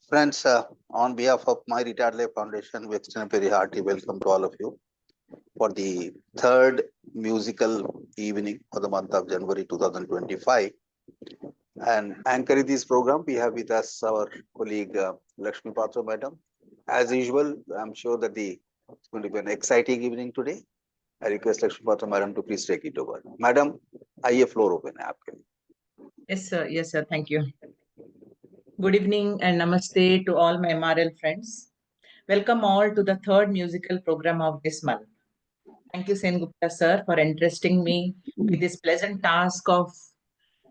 Friends, on behalf of My Retired Life Foundation, we extend a very hearty welcome to all of you for the third musical evening for the month of January 2025. And anchoring this program, we have with us our colleague Lakshmi Patra Madam. As usual, I'm sure that it's going to be an exciting evening today. I request Lakshmi Patra Madam to please take it over. Madam, आइए floor open है आपके लिए. Yes, sir. Yes, sir. Thank you. Good evening and namaste to all my MRL friends. Welcome all to the third musical program of this month. Thank you, Sen Gupta, sir, for entrusting me with this pleasant task of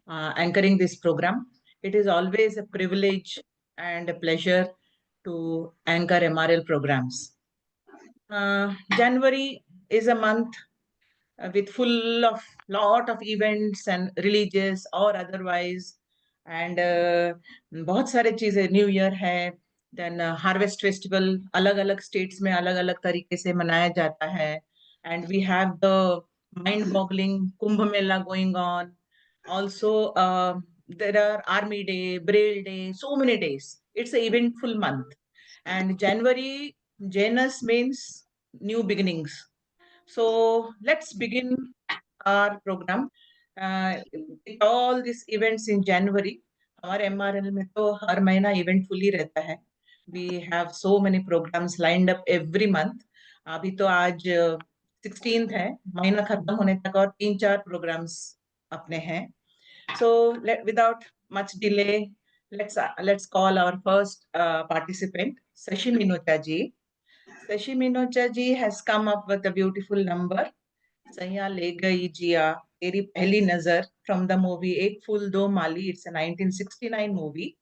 anchoring this program. It is always a privilege and a pleasure to anchor MRL programs. January is a month with full of lot of events and religious or otherwise, and बहुत सारे चीजें new year है, then harvest festival अलग अलग states में अलग अलग तरीके से मनाया जाता है, and we have the mind boggling Kumbh Mela going on also. There are army day, braille day, so many days. It's an eventful month, and January Janus means new beginnings. So let's begin our program with all these events in January. हमारे MRL में तो हर महीना इवेंटफुली रहता है. We have so many programs lined up every month. अभी तो आज 16th है, महीना खत्म होने तक और 3-4 प्रोग्राम्स अपने हैं. So without much delay, let's call our first participant, Sashi Minocha ji. Sashi Minocha ji has come up with a beautiful number. सैया ले गई जिया तेरी पहली नजर from the movie Ek Phool Do Mali. It's a 1969 movie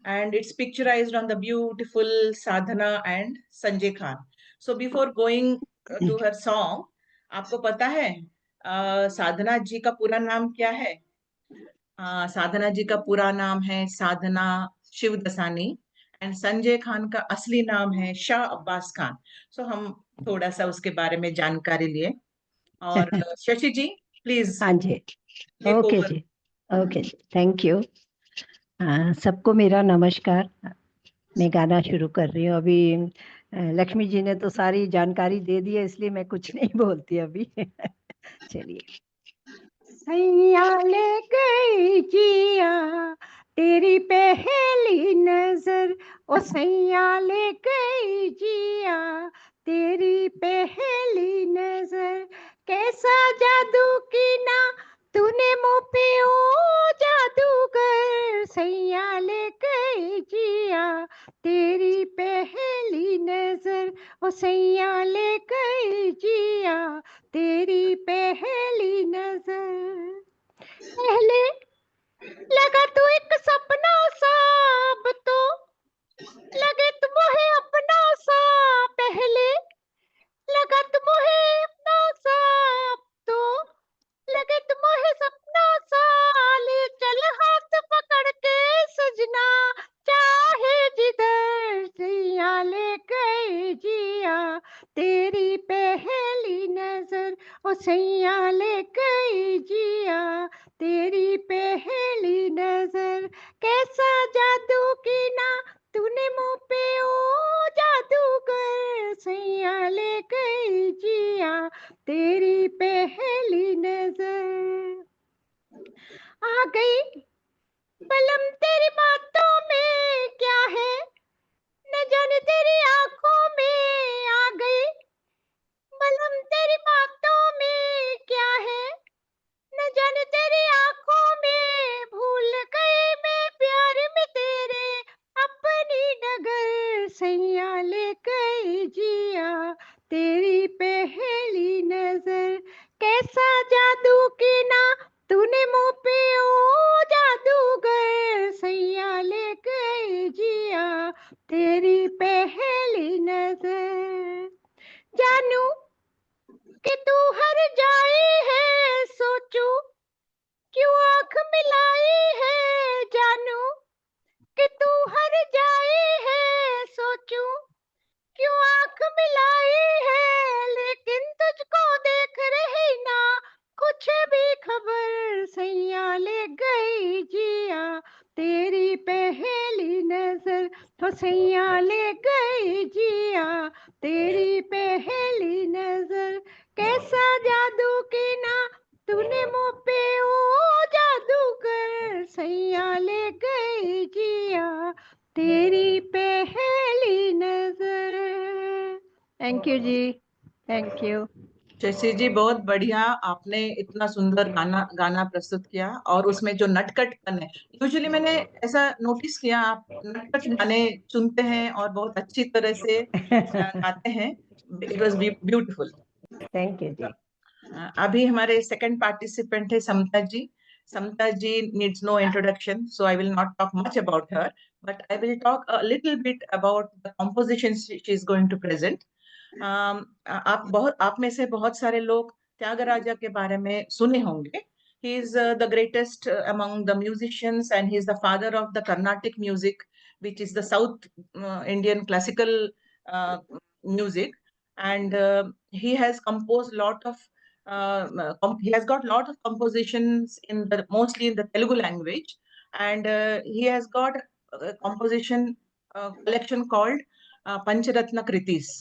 and it's picturized on the beautiful Sadhana and Sanjay Khan. So before going to her song, आपको पता है साधना जी का पूरा नाम क्या है? साधना जी का पूरा नाम है साधना शिवदसानी एंड संजय खान का असली नाम है शाह अब्बास खान. सो हम थोड़ा सा उसके बारे में जानकारी लिए. और शशि जी प्लीज. हाँ जी, ओके जी, ओके, थैंक यू. सबको मेरा नमस्कार. मैं गाना शुरू कर रही हूँ. अभी लक्ष्मी जी ने तो सारी जानकारी दे दी है, इसलिए मैं कुछ नहीं बोलती अभी. चलिए. सैया ले गई जिया तेरी पहली नजर, ओ सैया ले गई जिया तेरी पहली नजर, कैसा जादू की ना तूने मुँह पे ओ जादूगर, सैया ले गई जिया तेरी पहली नजर, ओ सैया ले गई जिया तेरी पहली नजर. पहले लगा तू एक सपना सा, अब तो लगे तुम्हें अपना सा. पहले लगा तुम्हें अपना सा, अब तो लगे तुम्हें सपना सा. ले चल हाथ पकड़ के सजना, चाहे जिधर सैया ले गई जिया तेरी पहली नजर, ओ सैया ले गई जिया तेरी पहली नजर, कैसा जादू की ना तूने मुँह पे ओ जादूगर, सैया ले गई जिया तेरी पहली नजर. आ गई बलम तेरी बातों में क्या है, न जाने तेरी आंखों में. आ गई बलम तेरी बातों में क्या है, न जाने तेरी आंखों में. भूल गई मैं प्यार में तेरे अपनी डगर, सैया ले गई जिया तेरी पहली नजर, कैसा जादू की ना तूने मुँह पे ओ जादूगर, सैया ले गई जिया तेरी पहली नजर. जानू कि तू हर जाए है, सोचू क्यों आंख मिलाई है. जानू कि तू हर जाए है, सोचू क्यों आंख मिलाई है. लेकिन तुझको देख रही ना कुछ भी खबर, सैया ले गई जिया तेरी पहली नजर तो सैया ले गई जिया, तेरी पहली नजर कैसा जादू किया तूने मुँह पे, ओ जादू कर सैया ले गई जिया, तेरी पहली नजर। थैंक यू जी, थैंक यू। जयश्री जी बहुत बढ़िया, आपने इतना सुंदर गाना प्रस्तुत किया और उसमें जो नटखटपन है, यूजुअली मैंने ऐसा नोटिस किया आप नटखट गाने सुनते हैं और बहुत अच्छी तरह से गाते हैं। It was beautiful. Thank you जी। अभी हमारे सेकंड पार्टिसिपेंट है समता जी। समता जी needs no introduction, so I will not talk much about her, but I will talk a little bit about the compositions she is going to present. आप में से बहुत सारे लोग त्यागराजा के बारे में सुने होंगे। He is the greatest among the musicians and he is the father of the Carnatic music, which is the South Indian classical music. And he has composed lot of he has got lot of compositions in the mostly in the Telugu language, and he has got a composition collection called Pancharatna Kritis.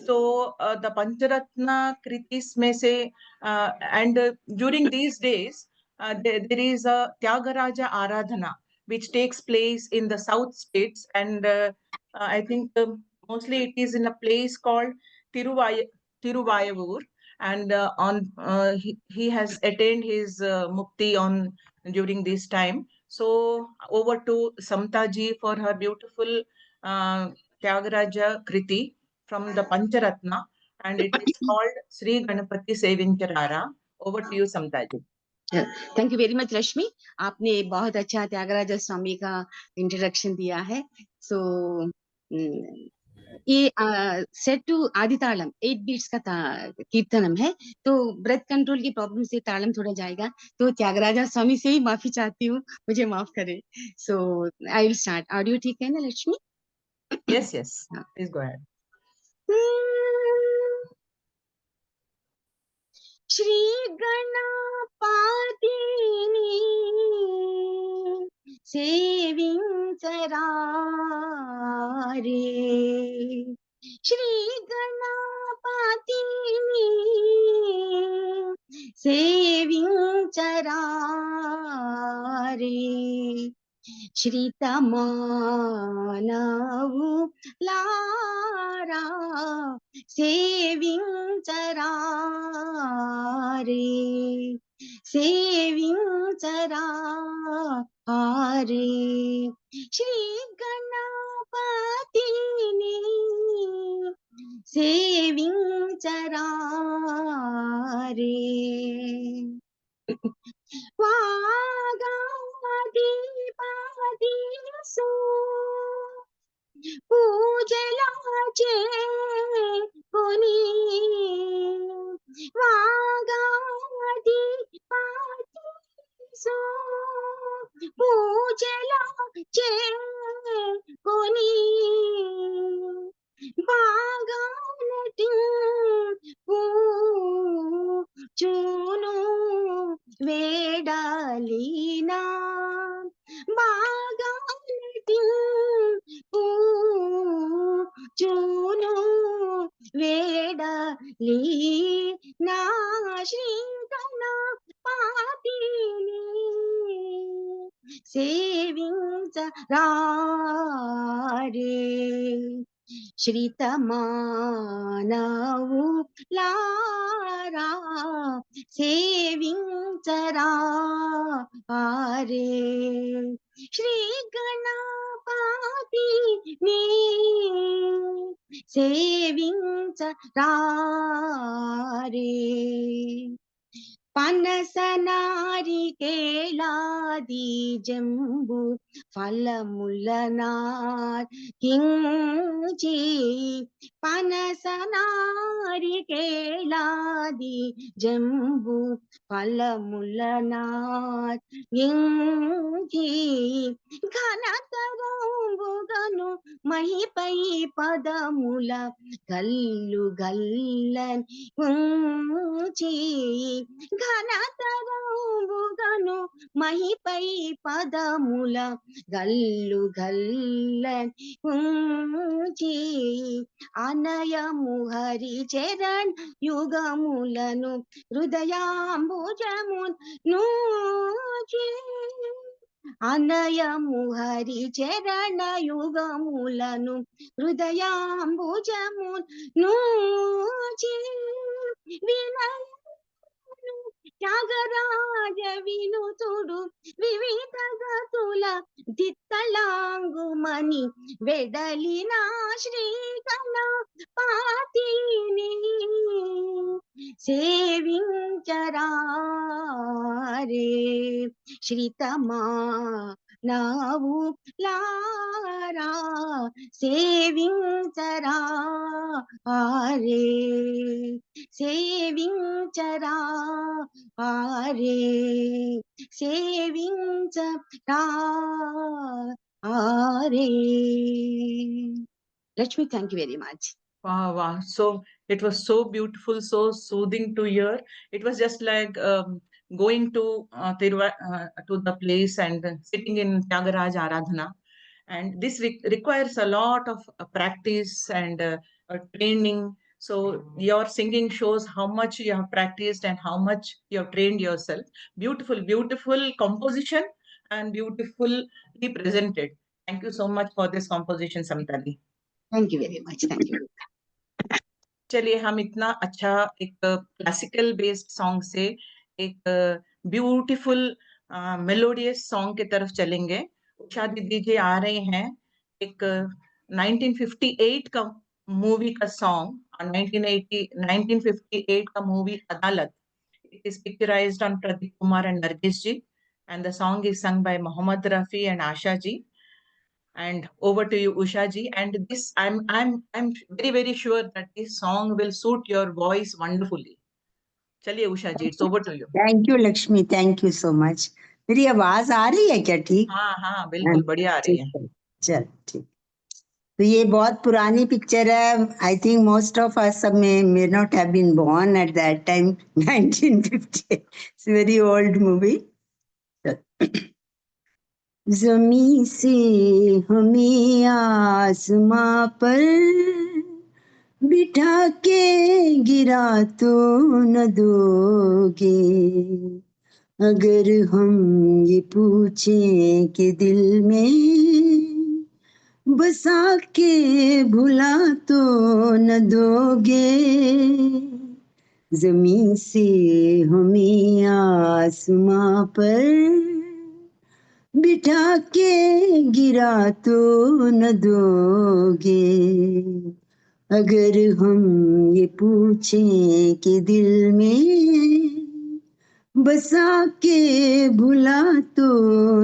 So the Pancharatna Kritis may say, and during these days, there is a Tyagaraja Aradhana which takes place in the south states, and I think mostly it is in a place called Tiruvayavur, and he has attained his mukti on during this time. So over to Samta ji for her beautiful Tyagaraja Kriti from the Pancharatna, and it is called Sri Ganapati Sevincharara. Over to you, Samta ji. Thank you very much Rashmi, आपने बहुत अच्छा त्यागराज स्वामी का introduction दिया है। सो ये set to आदि तालम 8 beats का कीर्तनम है, तो ब्रेथ कंट्रोल की प्रॉब्लम से तालम थोड़ा जाएगा, तो त्यागराजा स्वामी से ही माफी चाहती हूँ, मुझे माफ करें। सो आई विल स्टार्ट। ऑडियो ठीक है ना Lakshmi? Yes, yes, please go ahead. Shri गणपतिनी सेविंचरा रे, श्री गणपतिनी सेविंचरा रे, श्रितमानवु लारा सेविंचरा रे, सेविंचरा रे, श्री गणपतिनी सेविंचरा रे। वागादिपादिसु पूजलाचे कोणी, वागादिपादिसु पूजलाचे कोणी, बागानटी पूजूनु वेडालीना, बागानटी पूजूनु वेडालीना, श्री गणपतिनी सेविंचरा रे, श्रितमानवु लारा सेविंचरा रे, श्री गणपतिनी सेविंचरा रे। పనసనారికేళాది జంబు ఫలములనార్ కించి, పనసనారికేళాది జంబు ఫలములనార్ కించి, ఘనతరంబు ఊగను మహిపై పదముల గల్లు గల్లన్ ఉంచి ఘనతరంబుగను మహిపై పదముల గల్లు గల్లన్ ఉంచి అనయము హరి చరణ్ యుగములను హృదయాంబుజమున్ నూచి అనయము హరి చరణ యుగములను హృదయాంబుజమున్ నూచి వినయను త్యాగరాజ వినుతుడు వివిధ గతుల దిత్తలాంగుమని వెడలిన శ్రీకళ పాతిని సేవించరారే శ్రీతమా నావు లారా సేవించరా ఆరే సేవించరా ఆరే సేవించరా ఆరే. Lakshmi, thank you very much. Wow, wow. So it was so beautiful, so soothing to hear. It was just like going to the place and sitting in Tyagaraja Aradhana. And this requires a lot of practice and training. So your singing shows how much you have practiced and how much you have trained yourself. Beautiful, beautiful composition and beautifully presented. Thank you so much for this composition, Samtali. Thank you very much. Thank you. चलिए हम इतना अच्छा एक classical based song से एक beautiful melodious song की तरफ चलेंगे. उषा दीदी जी आ रहे हैं एक 1958 का मूवी का सॉन्ग, 1958 का मूवी अदालत. It is picturized on Pradeep Kumar and Nargis ji, and the song is sung by Mohammed Rafi and Asha ji. And over to you, Usha ji. And this, I'm very, very sure that this song will suit your voice wonderfully. चलिए उषा जी, it's over to you. Thank you Lakshmi, thank you so much. मेरी आवाज आ रही है क्या? ठीक, हाँ हाँ बिल्कुल बढ़िया आ रही है. चल ठीक. तो ये बहुत पुरानी पिक्चर है. I think most of us सब may not have been born at that time. 1950. It's very old movie. ज़मीं से हमें आसमां पर बिठा के गिरा तो न दोगे, अगर हम ये पूछें कि दिल में बसा के भुला तो न दोगे. ज़मीं से हमें आसमां पर बिठा के गिरा तो न दोगे, अगर हम ये पूछें कि दिल में बसा के भुला तो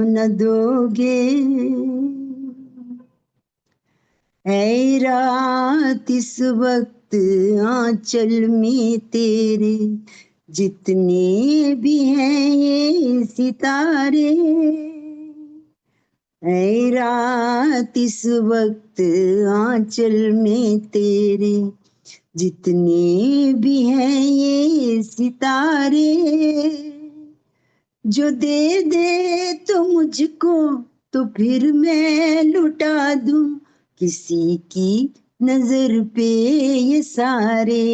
न दोगे. ऐ रात इस वक्त आंचल में तेरे जितने भी हैं ये सितारे, ऐ रात इस वक्त आंचल में तेरे जितने भी हैं ये सितारे, जो दे दे तो मुझको तो फिर मैं लुटा दूं किसी की नजर पे ये सारे.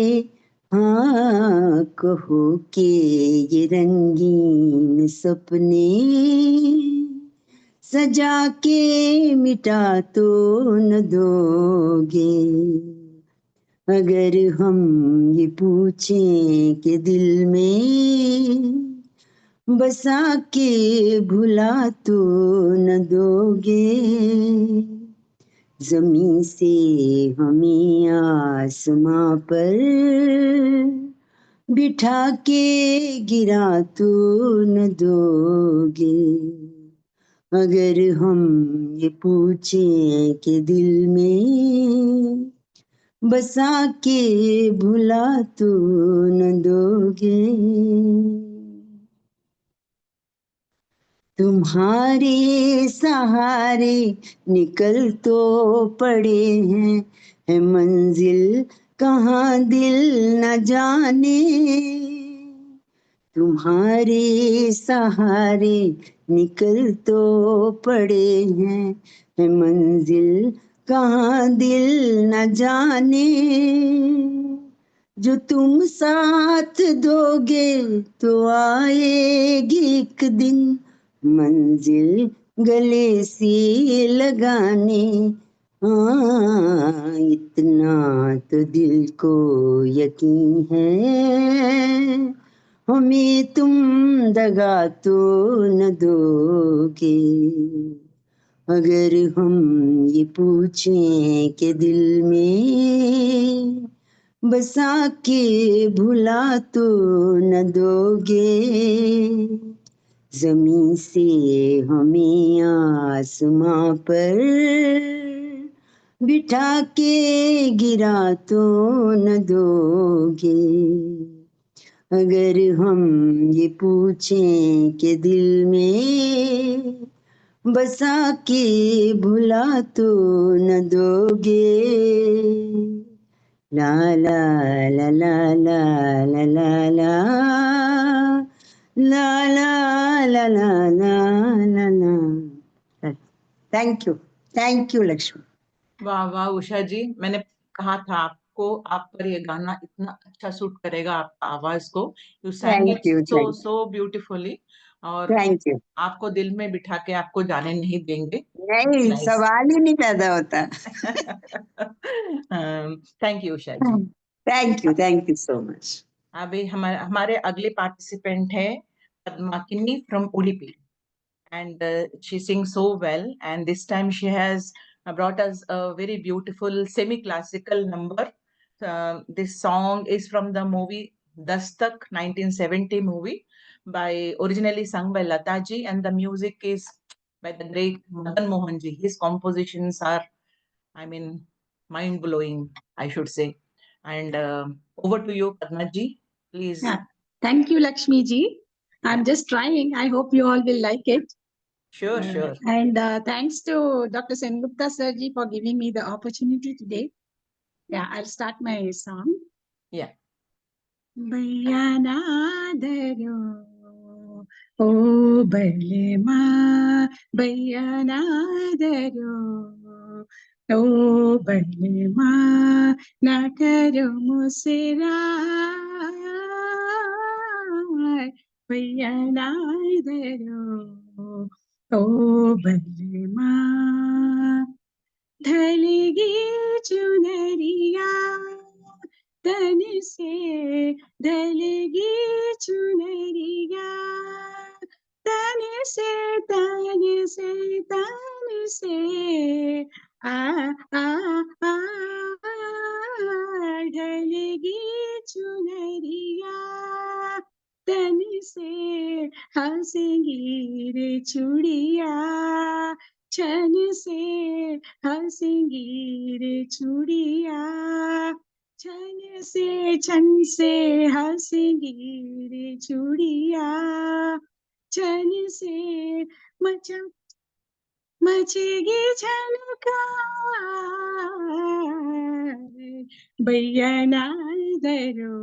हाँ कहो के ये रंगीन सपने सजा के मिटा तो न दोगे, अगर हम ये पूछें कि दिल में बसा के भुला तो न दोगे. ज़मीं से हमें आसमां पर बिठा के गिरा तो न दोगे, अगर हम ये पूछें कि दिल में बसा के भुला तो न दोगे. तुम्हारे सहारे निकल तो पड़े हैं, है मंजिल कहाँ दिल न जाने। तुम्हारे सहारे निकल तो पड़े हैं, है मंजिल कहाँ दिल न जाने। जो तुम साथ दोगे तो आएगी एक दिन मंजिल गले से लगाने। हाँ, इतना तो दिल को यकीन है, हमें तुम दगा तो न दोगे। अगर हम ये पूछें कि दिल में बसा के भुला तो न दोगे। जमीन से हमें आसमां पर बिठा के गिरा तो न दोगे। अगर हम ये पूछें कि दिल में बसा के भुला तो न दोगे। ला ला ला ला ला ला ला ला ला ला ला ला ला ला। Thank you Lakshmi. वाह वाह उषा जी, मैंने कहा था आपको, आप पर ये गाना इतना अच्छा सूट करेगा आपका आवाज को। You सैंग it thank so beautifully, और यू। आपको दिल में बिठा के आपको जाने नहीं देंगे। नहीं, नाइस। सवाल ही नहीं पैदा होता। Thank you Usha ji. Thank you so much. अभी हमारे अगले पार्टिसिपेंट है Padmakini from Udupi, and she sings so well, and this time she has brought us a very beautiful semi-classical number. This song is from the movie Dastak 1970 movie, by originally sung by Lata ji, and the music is by the great Madan Mohan ji. His compositions are, I mean, mind blowing, I should say. And over to you, Padma ji, please. Yeah. Thank you, Lakshmi ji. I'm Yeah. just trying. I hope you all will like it. Sure. And thanks to Dr. Sengupta sir ji for giving me the opportunity today. Yeah, I'll start my song. Yeah. Bayanadaro, O Balema, Bayanadaro, O Balema, Nakaro Musira, Bayanadaro, O Balema, ढलेगी चुनरिया तन से, ढलेगी चुनरिया तन से, तन से, तन से, आ आ आ ढलेगी चुनरिया तन से, हंसेंगी रे चूड़िया छन से, हंसेंगी रे चूड़िया छन से हंसेंगी रे चूड़िया छन से, मचेगी झनकार भैया नादरो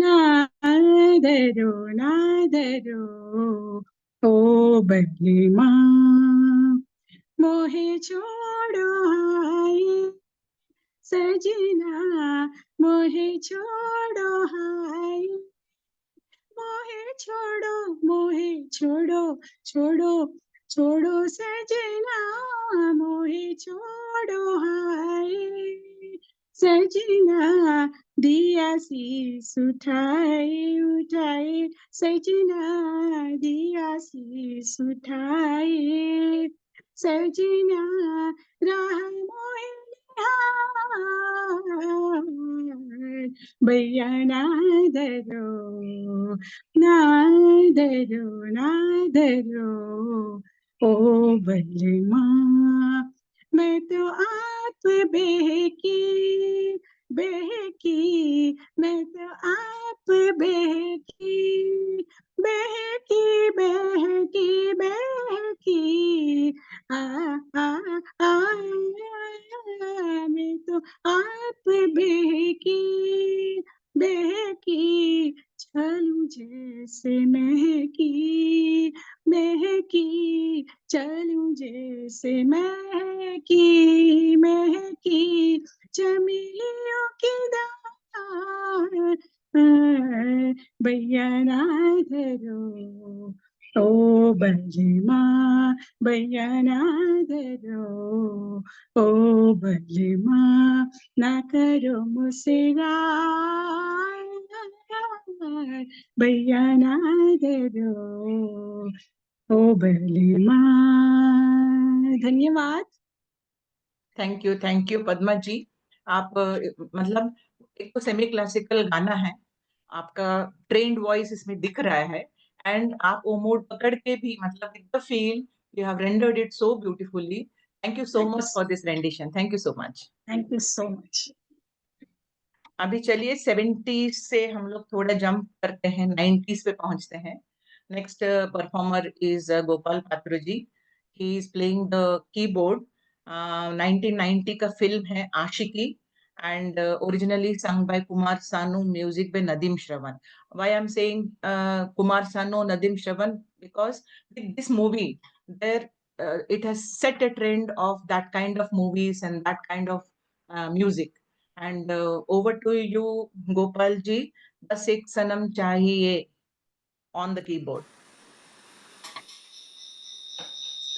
नादरो नादरो ओ बदली मोहे छोड़ो हाय सजना, मोहे छोड़ो हाय, मोहे छोड़ो, मोहे छोड़ो, छोड़ो छोड़ो सजना, मोहे छोड़ो हाय सजना, दिया शीस उठाए उठाए सजना, दिया शीस उठाए सजना, राह मोहे निहार भैया नादरो नादरो नादरो ओ बलमा। मैं तो आप बहकी बहकी, मैं तो आप बहकी बहकी बहकी बहकी आ आ आ मैं तो आप बहकी बहकी चलूं जैसे महकी महकी चलूं जैसे महकी महकी चमेलियों की डार भैया ना धरो ओ बलमा भैया ना धरो ओ बलमा ना करो मुझसे भैया ना धरो ओ बलमा। धन्यवाद। थैंक यू पद्मा जी। आप मतलब एक तो सेमी क्लासिकल गाना है, आपका ट्रेन्ड वॉइस इसमें दिख रहा है, एंड आप वो मोड पकड़ के भी मतलब with the feel you have rendered it so beautifully. Thank you so Thank you. Much for this rendition, thank you so much. Thank you so much. अभी चलिए 70s से हम लोग थोड़ा जंप करते हैं, 90s पे पहुंचते हैं। Next performer is Gopal Patra ji. He is playing the keyboard. 1990 का फिल्म है आशिकी, and originally sung by Kumar Sanu, music by Nadim Shravan. Why I'm saying Kumar Sanu, Nadim Shravan? Because with this movie, it has set a trend of that kind of movies and that kind of music. And over to you, Gopal ji. बस एक सनम चाहिए on the keyboard.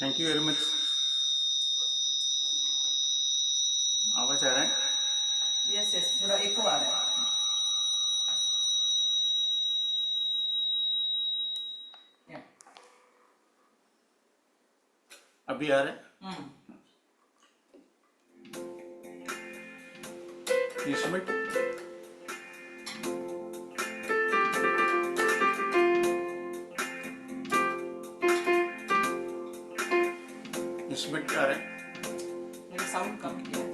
Thank you very much. आवाज आ रहा है? Yes, yes, थोड़ा एको आ रहा है। Yeah. अभी आ रहा है? इंस्ट्रूमेंट इंस्ट्रूमेंट आ रहा है? मेरा साउंड कम किया है।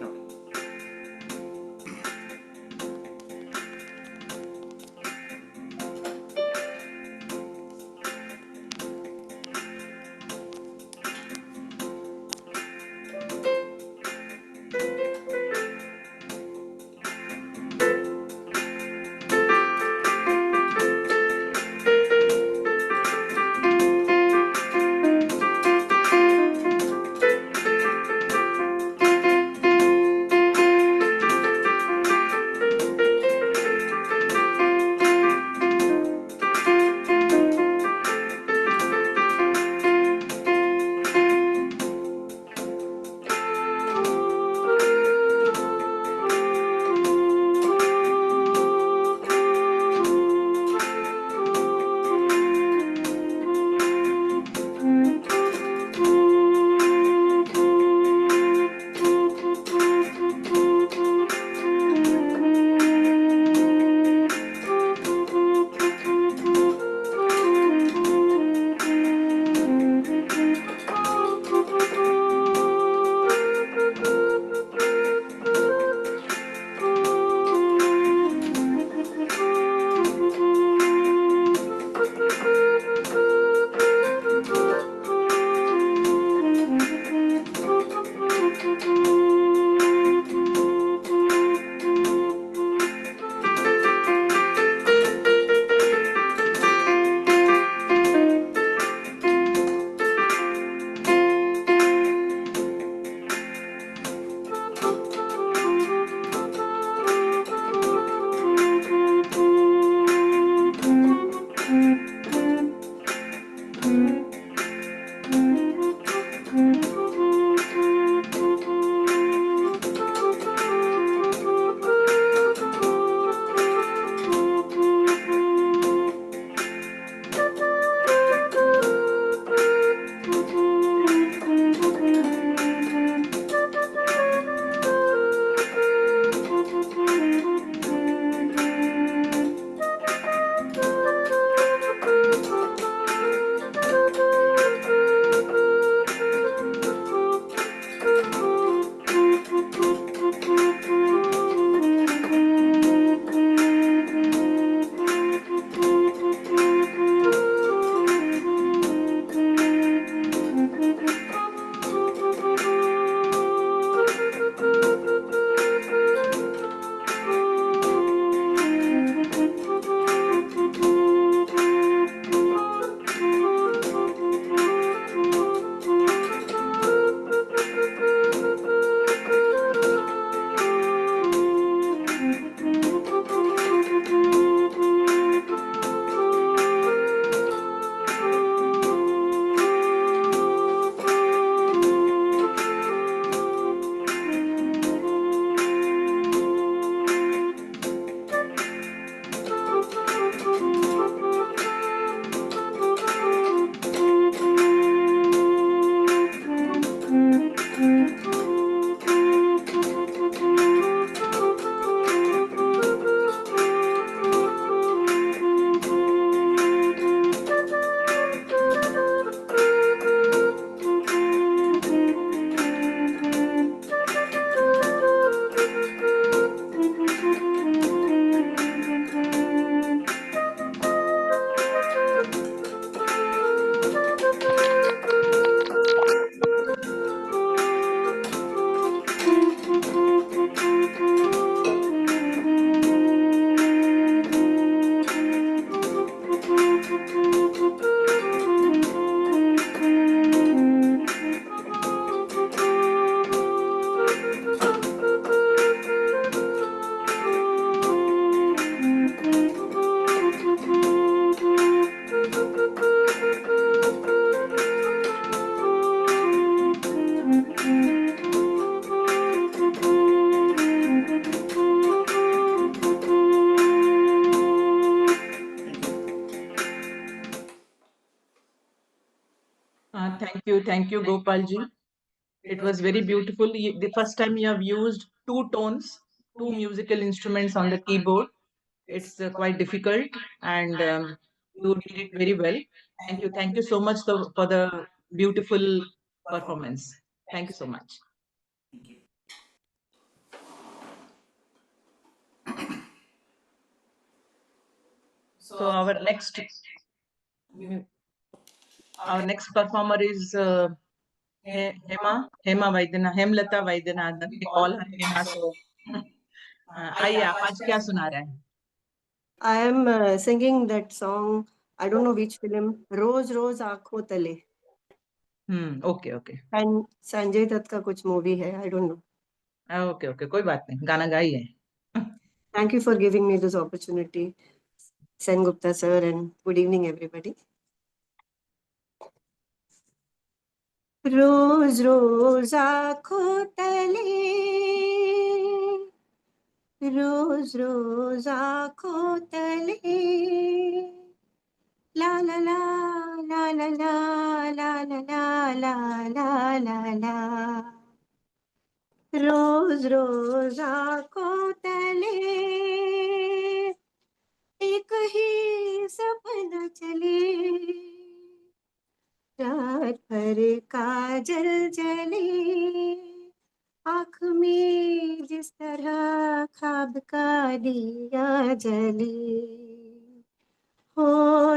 thank you, Gopalji. It was very beautiful. The first time you have used two tones, two musical instruments on the keyboard. It's quite difficult, and you did it very well. Thank you so much for the beautiful performance. Thank you so much. Thank you. So our next performer is Hema Vaidyanath, Hemlata Vaidyanath. We call her Hema. So आइए आप आज क्या सुना रहे हैं? I am singing that song. I don't know which film. Rose Rose Aankhon Tale. Okay. And Sanjay Dutt का कुछ movie है. I don't know. Okay, कोई बात नहीं, गाना गाइए. Thank you for giving me this opportunity, Sen Gupta sir, and good evening everybody. रोज रोज आँखों तले, रोज रोज आँखों तले, ला ला ला ला ला ला ला ला ला ला ला ला, रोज रोज आँखों तले एक ही सपना चले, रात भर काजल जले, आँख में जिस तरह ख्वाब का दिया जले, हो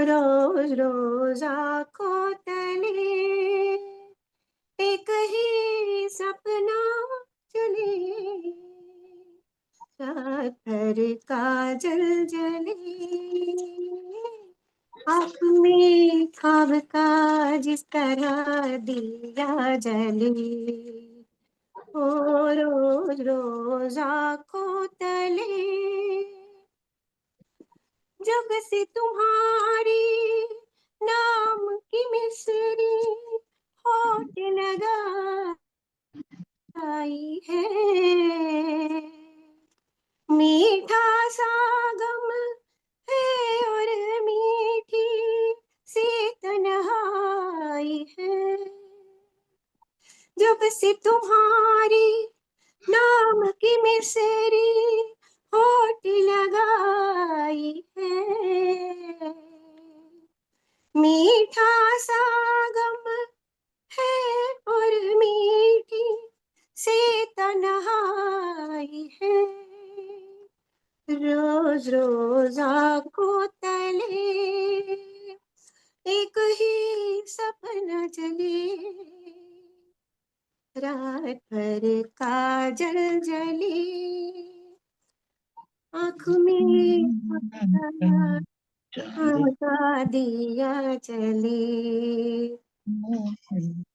रोज रोज आँखों तले एक ही सपना चले, रात भर काजल जले, आँख में ख्वाब का जिस तरह दिया जले, ओ रोज रोज आँखों तले, जब से तुम्हारी नाम की मिसरी होठ लगाई है, मीठा सा गम है और मीठी सी तन्हाई है, जब से तुम्हारी नाम की मिसरी होठ लगाई है, मीठा सा गम है और मीठी से तन्हाई है, रोज रोज आँखों तले एक ही सपना चले, रात भर काजल जले, आँख में का दिया चले,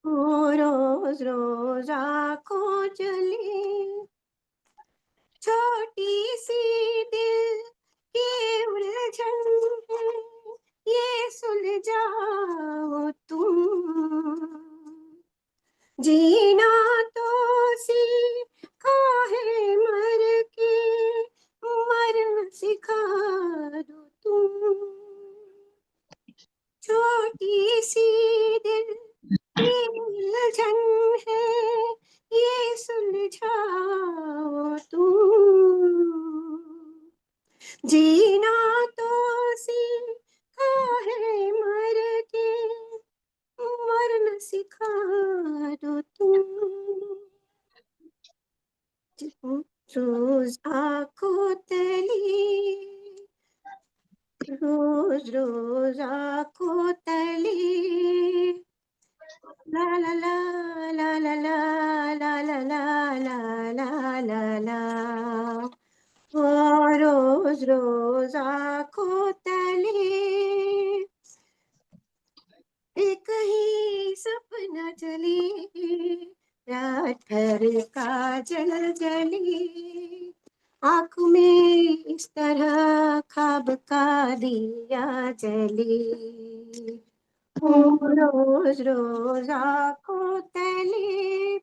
रोज रोज आँखों चले, छोटी सी दिल की उलझन है, ये सुलझाओ तुम, जीना तो सीखा है मर के, मरना सिखा दो तुम, छोटी सी दिल की उलझन है, ये सुलझाओ तुम, जीना तो सीखा है मर के, मरना सिखा दो तुम, रोज आँखों तले, रोज रोज आँखों तले, ला ला ला ला ला ला ला ला ला ला ला ला, ओ रोज रोज आँखों तले एक ही सपना चले, रात भर काजल जले, आँख में इस तरह ख्वाब का दिया जले, रोज रोज आँखों तले,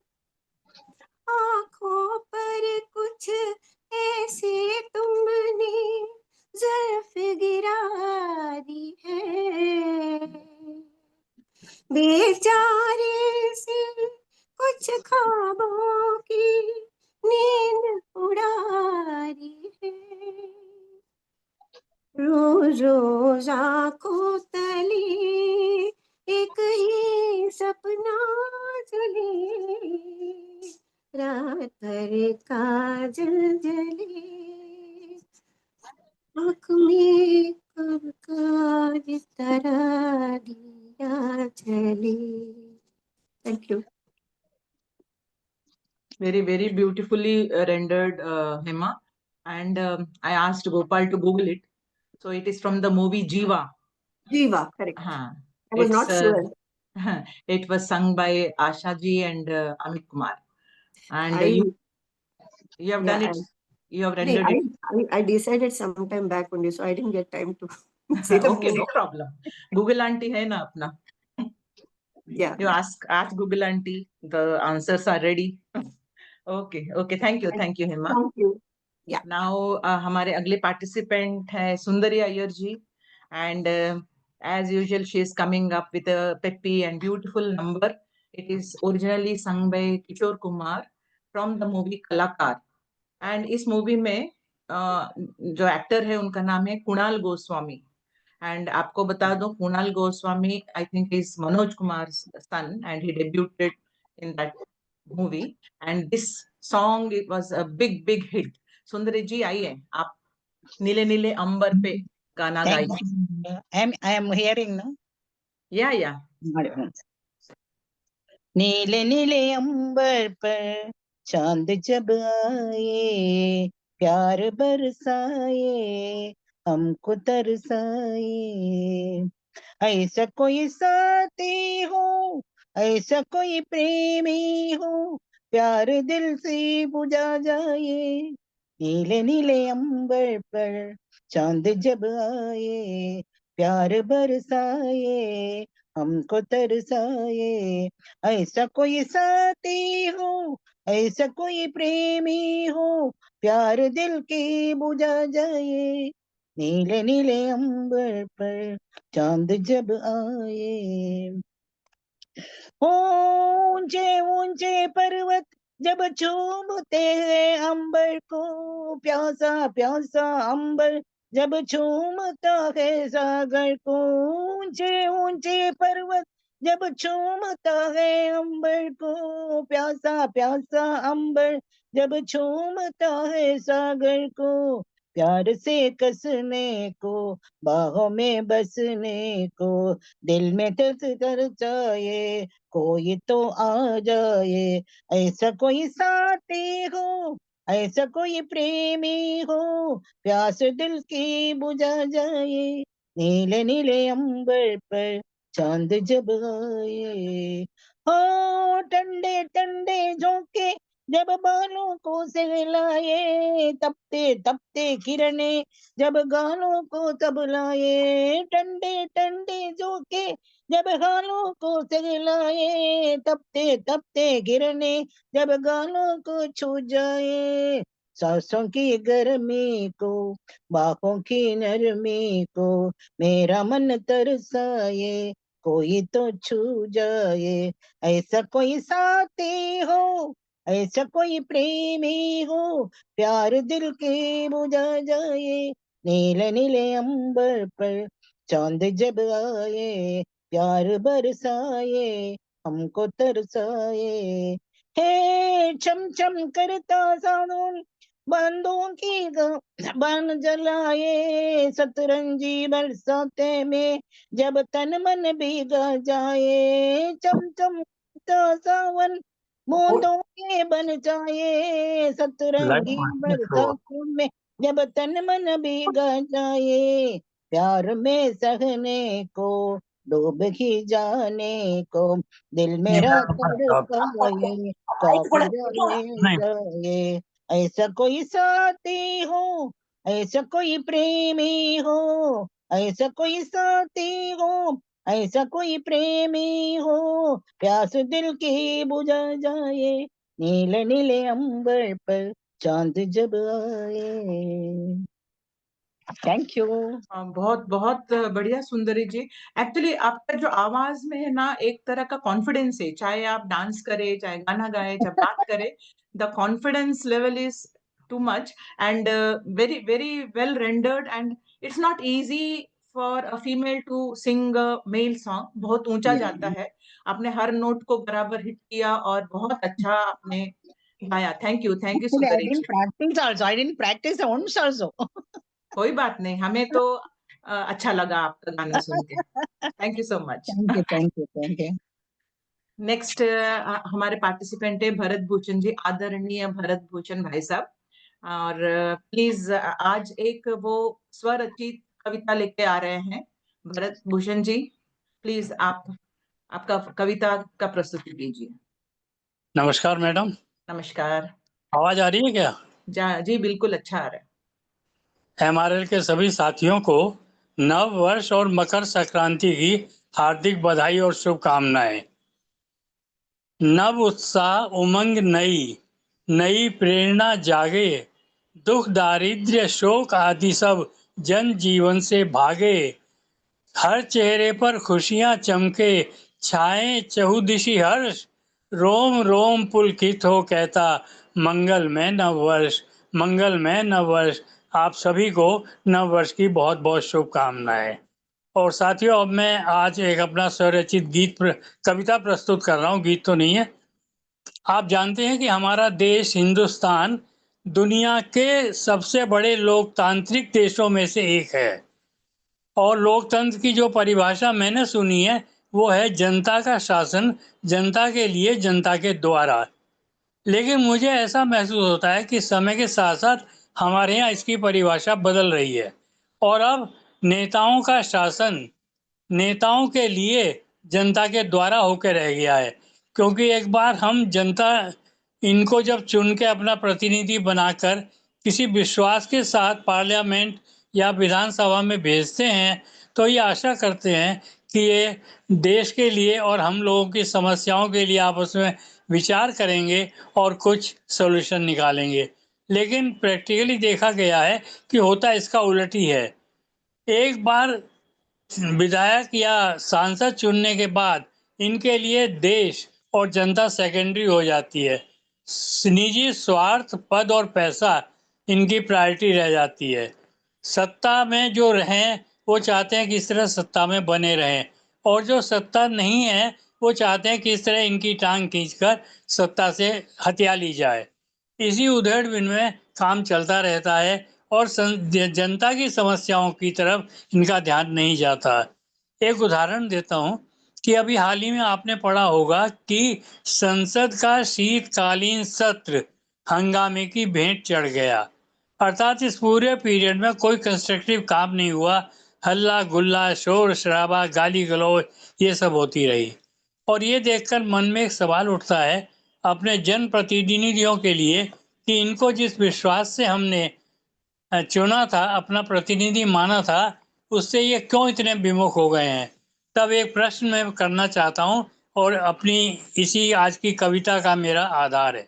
आँखों पर कुछ ऐसे तुमने ज़ुल्फ़ गिरा दी है, बेचारे कुछ ख्वाबों की नींद उड़ा रही है, रोज रोज आंखों तले एक ही सपना चले, रात भर काजल जले, आँख में कब का तरह दिया चले। Thank you. Very beautifully rendered, Hema. And I asked Gopal to Google it. So it is from the movie Jiva. Jiva, correct. Huh. I was It's, not sure. It was sung by Asha ji and Amit Kumar. And I you have yeah, done it. You have I, rendered it. I decided some time back only, so I didn't get time to say the Okay, movie. no problem. Google auntie hai na apna. Yeah. You ask Google auntie. The answers are ready. Okay, okay. Thank you, Hema. Thank you. Yeah. Now हमारे अगले participant है सुंदरी अय्यर जी, and as usual she is coming up with a peppy and beautiful number. It is originally sung by Kishore Kumar from the movie कलाकार. And इस movie में जो actor है उनका नाम है कुणाल गोस्वामी. And आपको बता दूं Kunal Goswami I think is Manoj Kumar's son and he debuted in that movie. And this song it was a big hit. सुंदरी जी आइए आप नीले नीले अंबर पे गाना गाइए. I am hearing, no? Yeah. नीले नीले अंबर पर चांद जब आए, प्यार बरसाए, हमको तरसाए, ऐसा कोई साथी हो, ऐसा कोई प्रेमी हो, प्यार दिल से बुझा जाए, नीले नीले अंबर पर चांद जब आए, प्यार बरसाए, हमको तरसाए, ऐसा कोई साथी हो, ऐसा कोई प्रेमी हो, प्यार दिल के बुझा जाए, नीले नीले अंबर पर चांद जब आए। ऊंचे ऊंचे पर्वत जब चूमते हैं अंबर को, प्यासा प्यासा अंबर जब चूमता है सागर को, ऊंचे ऊंचे पर्वत जब चूमता है अंबर को, प्यासा प्यासा अंबर जब चूमता है सागर को, प्यार से कसने को, बाहों में बसने को, दिल में कर जाए, कोई तो आ जाए, ऐसा कोई साथी हो, ऐसा कोई प्रेमी हो, प्यास दिल की बुझा जाए, नीले नीले अंबर पर चांद जब आए, हो ठंडे ठंडे झोंके जब बालों को सहलाए, तपते तपते किरणें जब गालों को तबलाए, ठंडे ठंडे झोंके जब गालों को सहलाए, तपते तपते किरणें जब गालों को छू जाए, सांसों की गर्मी को, बाहों की नरमी को, मेरा मन तरसाए, कोई तो छू जाए, ऐसा कोई साथी हो, ऐसा कोई प्रेमी हो, प्यार दिल के बुझा जाए, नीले नीले अंबर पर चांद जब आए, प्यार बरसाए, हमको तरसाए, हे चम चम करता सावन बांधों की बान जलाए, सतरंजी बरसाते में जब तन मन भीगा जाए, चम चम करता सावन बूंदों के बन जाए, सतरंगी बरसातों में जब तन मन भीगा जाए, प्यार में सहने को, डूब ही जाने को, दिल मेरा तड़पाए, कांप जाए, ऐसा कोई साथी हो, ऐसा कोई प्रेमी हो, ऐसा कोई साथी हो, ऐसा कोई प्रेमी हो, प्यास दिल की बुझा जाए, नीले नीले अंबर पर चांद जब आए। Thank you. बहुत बहुत बढ़िया सुंदरी जी। एक्चुअली आपका जो आवाज में है ना, एक तरह का कॉन्फिडेंस है, चाहे आप डांस करें, चाहे गाना गाए, चाहे बात करें, the confidence level is too much and very very well rendered and it's not easy for a female to sing male song. बहुत ऊंचा जाता है, आपने हर नोट को बराबर हिट किया और बहुत अच्छा आपने गाया। Thank you Actually, I Sundari didn't ji. practice also. I didn't practice the once also. कोई बात नहीं, हमें तो अच्छा लगा आपका गाना सुन के। Thank you so much. Thank you, thank you, thank you. Next हमारे पार्टिसिपेंट है भरत भूषण जी, आदरणीय भरत भूषण भाई साहब। और प्लीज आज एक वो स्वरचित कविता लेके आ रहे हैं। भरत भूषण जी, प्लीज आपका कविता का प्रस्तुति कीजिए। नमस्कार मैडम। नमस्कार। आवाज आ रही है क्या? जी बिल्कुल अच्छा आ रहा है। MRL के सभी साथियों को नव वर्ष और मकर संक्रांति की हार्दिक बधाई और शुभकामनाएं। नव उत्साह उमंग नई प्रेरणा जागे, दुख दारिद्र्य शोक आदि सब जन जीवन से भागे, हर चेहरे पर खुशियां चमके, छाए चहुदिशि हर्ष, रोम रोम पुलकित हो कहता मंगलमय नववर्ष, मंगलमय नववर्ष। आप सभी को नववर्ष की बहुत बहुत शुभकामनाएं। और साथियों, अब मैं आज एक अपना स्वरचित कविता प्रस्तुत कर रहा हूँ। गीत तो नहीं है। आप जानते हैं कि हमारा देश हिंदुस्तान दुनिया के सबसे बड़े लोकतांत्रिक देशों में से एक है। और लोकतंत्र की जो परिभाषा मैंने सुनी है वो है जनता का शासन, जनता के लिए, जनता के द्वारा। लेकिन मुझे ऐसा महसूस होता है कि समय के साथ साथ हमारे यहाँ इसकी परिभाषा बदल रही है और अब नेताओं का शासन नेताओं के लिए, जनता के द्वारा होकर रह गया है। क्योंकि एक बार हम जनता इनको जब चुन के अपना प्रतिनिधि बनाकर किसी विश्वास के साथ पार्लियामेंट या विधानसभा में भेजते हैं तो ये आशा करते हैं कि ये देश के लिए और हम लोगों की समस्याओं के लिए आपस में विचार करेंगे और कुछ सॉल्यूशन निकालेंगे। लेकिन प्रैक्टिकली देखा गया है कि होता इसका उलट ही है। एक बार विधायक या सांसद चुनने के बाद इनके लिए देश और जनता सेकेंडरी हो जाती है। निजी स्वार्थ, पद और पैसा इनकी प्रायोरिटी रह जाती है। सत्ता में जो रहें वो चाहते हैं कि इस तरह सत्ता में बने रहें, और जो सत्ता नहीं है वो चाहते हैं कि इस तरह इनकी टांग खींचकर सत्ता से हत्या ली जाए। इसी उधेड़-बुन में काम चलता रहता है और जनता की समस्याओं की तरफ इनका ध्यान नहीं जाता। एक उदाहरण देता हूँ कि अभी हाल ही में आपने पढ़ा होगा कि संसद का शीतकालीन सत्र हंगामे की भेंट चढ़ गया। अर्थात इस पूरे पीरियड में कोई कंस्ट्रक्टिव काम नहीं हुआ। हल्ला गुल्ला, शोर शराबा, गाली गलौज ये सब होती रही। और ये देखकर मन में एक सवाल उठता है अपने जनप्रतिनिधियों के लिए कि इनको जिस विश्वास से हमने चुना था, अपना प्रतिनिधि माना था, उससे ये क्यों इतने विमुख हो गए हैं। तब एक प्रश्न मैं करना चाहता हूँ और अपनी इसी आज की कविता का मेरा आधार है।